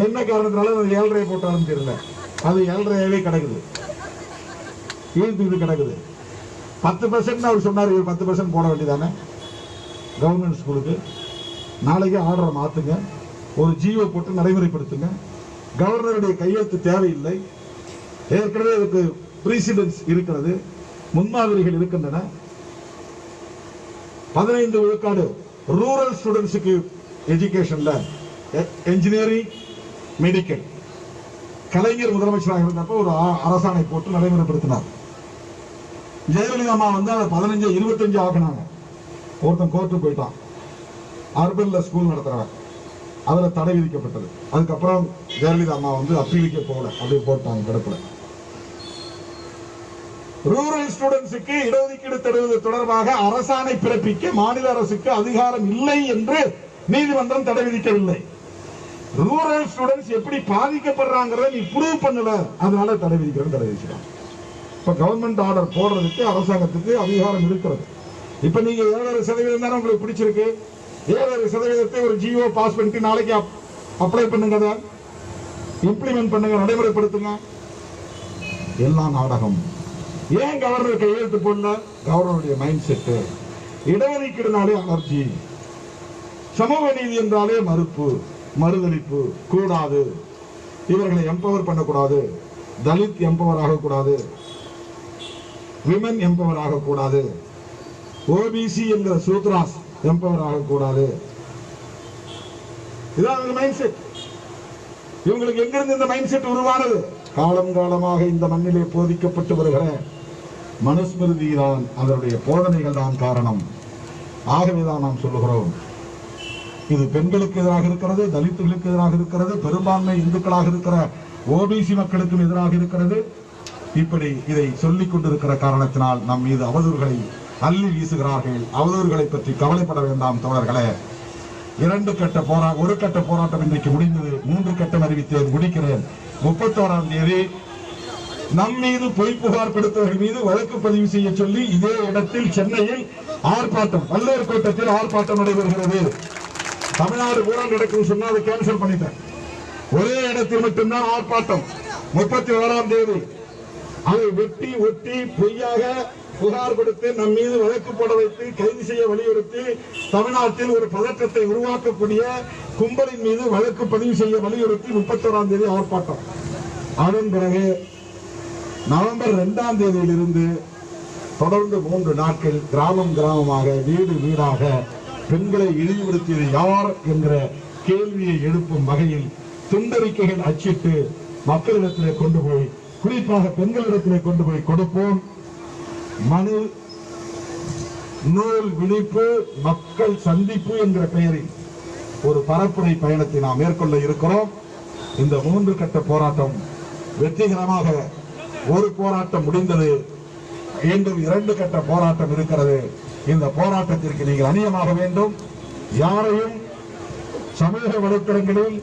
A: என்ன காரணத்தினாலும் 7.5 போட்டாலும் தெரியல, அது 7.5 கிடக்குது, இழுத்து கிடக்குது. 10% அவர் சொன்னார், 10% போட வேண்டியதானே கவர்மெண்ட் ஸ்கூலுக்கு. நாளைக்கு ஆர்டரை மாத்துங்க, ஒரு ஜியோ போட்டு நடைமுறைப்படுத்துங்க. கவர்னருடைய கையெழுத்து தேவையில்லை. ஏற்கனவே அதுக்கு பிரசிடென்ஸ் இருக்கிறது, முன்மாதிரிகள் இருக்கின்றன. 15 விழுக்காடு ரூரல் ஸ்டூடெண்ட்ஸுக்கு எஜுகேஷன்ல என்ஜினியரிங், மெடிக்கல். கலைஞர் முதலமைச்சராக இருந்தப்ப ஒரு அரசாணை போட்டு நடைமுறைப்படுத்தினார். ஜெயலலிதா அம்மா அதை 15, 25 ஆக்கினாங்க. ஒருத்தன் கோர்ட்டு போயிட்டான், அர்பன்ல ஸ்கூல் நடத்துறவன். அதுல தடை விதிக்கப்பட்டது. அதுக்கப்புறம் ஜெயலலிதா அம்மா வந்து அப்பீலுக்கே போகல, அப்படியே போட்டாங்க கிடப்புல. ரூரல் ஸ்டூடெண்ட்ஸுக்கு இடஒதுக்கீடு தருவது தொடர்பாக அரசாணை பிறப்பிக்க மாநில அரசுக்கு அதிகாரம் இல்லை என்று நீதிமன்றம் தடை விதிக்கவில்லை. ரூரல் ஸ்டூடெண்ட்ஸ் எப்படி பாதிக்கப்படுறாங்கிறத நீ ப்ரூவ் பண்ணல, அதனால தடை விதிக்கிறது தடை விதிக்கலாம். இப்ப கவர்மெண்ட் ஆர்டர் போடுறதுக்கு அரசாங்கத்துக்கு அதிகாரம் இருக்கிறது. இப்ப நீங்க 7% தானே உங்களுக்கு பிடிச்சிருக்கு, 7% ஒரு ஜியோ பாஸ் பண்ணிட்டு நாளைக்கு அப்ளை பண்ணுங்க, இம்ப்ளிமெண்ட் பண்ணுங்க, நடைமுறைப்படுத்துங்க. எல்லாம் நாடகம். ஏன் கவர்னர் கையெழுத்து போடல? கவர்னருடைய மைண்ட் செட் இடஒதுக்கீடுனாலே அலர்ஜி, சமூக நீதி என்றாலே மறுப்பு, மறுதளிப்பு கூடாது, இவர்களை எம்பவர் பண்ணக்கூடாது, தலித் எம்பவர் ஆகக்கூடாது, விமன் எம்பவர் ஆகக்கூடாது, ஓபிசி என்கிற சூத்ராஸ் எம்பவர் ஆகக்கூடாது. இதான் மைண்ட் செட். இவங்களுக்கு எங்கிருந்து இந்த மைண்ட் செட் உருவானது? காலம் காலமாக இந்த மண்ணிலே போதிக்கப்பட்டு வருகிற மனுஸ்மிருதி தான், அதனுடைய போதனைகள் தான் காரணம். ஆகவேதான் நாம் சொல்லுகிறோம், இது பெண்களுக்கு எதிராக இருக்கிறது, தலித்துகளுக்கு எதிராக இருக்கிறது, பெரும்பான்மை இந்துக்களாக இருக்கிற ஓபிசி மக்களுக்கும் எதிராக இருக்கிறது. இப்படி இதை சொல்லிக் கொண்டிருக்கிற காரணத்தினால் நம் மீது அவதூறுகளை அள்ளி வீசுகிறார்கள். அவதூறுகளை பற்றி கவலைப்பட வேண்டாம் தோழர்களே. ஒரு கட்ட போராட்டம் இன்றைக்கு முடிந்தது. 3 கட்டம் அறிவித்தேன், முடிக்கிறேன். 31ஆம் தேதி நம் மீது பொய் புகார் கொடுத்தவர்கள் மீது வழக்கு பதிவு செய்ய சொல்லி இதே இடத்தில் சென்னையில் ஆர்ப்பாட்டம், வள்ளுவர் கோட்டத்தில் ஆர்ப்பாட்டம் நடைபெறுகிறது. தமிழ்நாடு பூரா நடக்கும் சொன்னா அதை கேன்சல் பண்ணிட்டேன். ஒரே இடத்தில் மட்டும்தான் ஆர்ப்பாட்டம். 31ஆம் தேதி அதை வெட்டி ஒட்டி பொய்யாக புகார் கொடுத்து நம் மீது வழக்கு போட வைத்து கைது செய்ய வலியுறுத்தி தமிழ்நாட்டில் ஒரு பதற்றத்தை உருவாக்கக்கூடிய கும்பலின் மீது வழக்கு பதிவு செய்ய வலியுறுத்தி 31ஆம் தேதி ஆர்ப்பாட்டம். அதன் பிறகு நவம்பர் 2ஆம் தேதியிலிருந்து தொடர்ந்து 3 நாட்கள் கிராமம் கிராமமாக, வீடு வீடாக பெண்களை இழிவுபடுத்தியது யார் என்கிற கேள்வியை எழுப்பும் வகையில் துண்டறிக்கைகள் அச்சிட்டு மக்களிடத்திலே கொண்டு போய், குறிப்பாக பெண்களிடத்திலே கொண்டு போய் கொடுப்போம். மனு நூல் விழிப்பு மக்கள் சந்திப்பு என்கிற பெயரில் ஒரு பரப்புரை பயணத்தை நாம் மேற்கொள்ள இருக்கிறோம். இந்த 3 கட்ட போராட்டம் வெற்றிகரமாக, ஒரு போராட்டம் முடிந்தது, மீண்டும் 2 கட்ட போராட்டம் இருக்கிறது. இந்த போராட்டத்திற்கு நீங்கள் அணியமாக வேண்டும். யாரையும் சமூக வலைத்தளங்களில்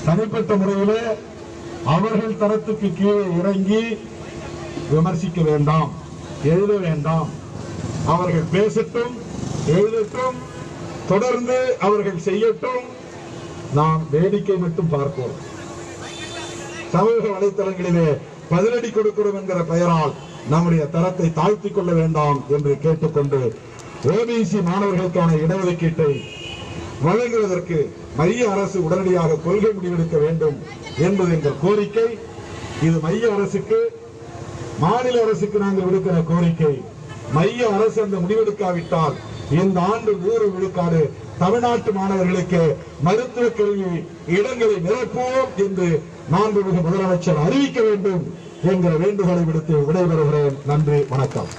A: தனிப்பட்ட முறையிலே அவர்கள் தரத்துக்கு கீழே இறங்கி விமர்சிக்க வேண்டாம், எழுத வேண்டாம். அவர்கள் பேசட்டும், எழுதட்டும், தொடர்ந்து அவர்கள் செய்யட்டும். நாம் வேடிக்கை மட்டும் பார்ப்போம். சமூக வலைத்தளங்களிலே பதிலடி கொடுக்கிறோம் என்கிற பெயரால் நம்முடைய தரத்தை தாழ்த்திக் கொள்ள வேண்டாம் என்று கேட்டுக்கொண்டு, ஓபிசி மாணவர்களுக்கான இடஒதுக்கீட்டை வழங்குவதற்கு மைய அரசு உடனடியாக கொள்கை முடிவெடுக்க வேண்டும் என்பது எங்கள் கோரிக்கை. இது மைய அரசுக்கு, மாநில அரசுக்கு நாங்கள் விடுக்கிற கோரிக்கை. மைய அரசு அந்த முடிவெடுக்காவிட்டால் இந்த ஆண்டு 100 விழுக்காடு தமிழ்நாட்டு மாணவர்களுக்கு மருத்துவ கல்வி இடங்களை நிரப்புவோம் என்று மாண்புமிகு முதலமைச்சர் அறிவிக்க வேண்டும் என்கிற வேண்டுகோளை விடுத்து விடைபெறுகிறேன். நன்றி, வணக்கம்.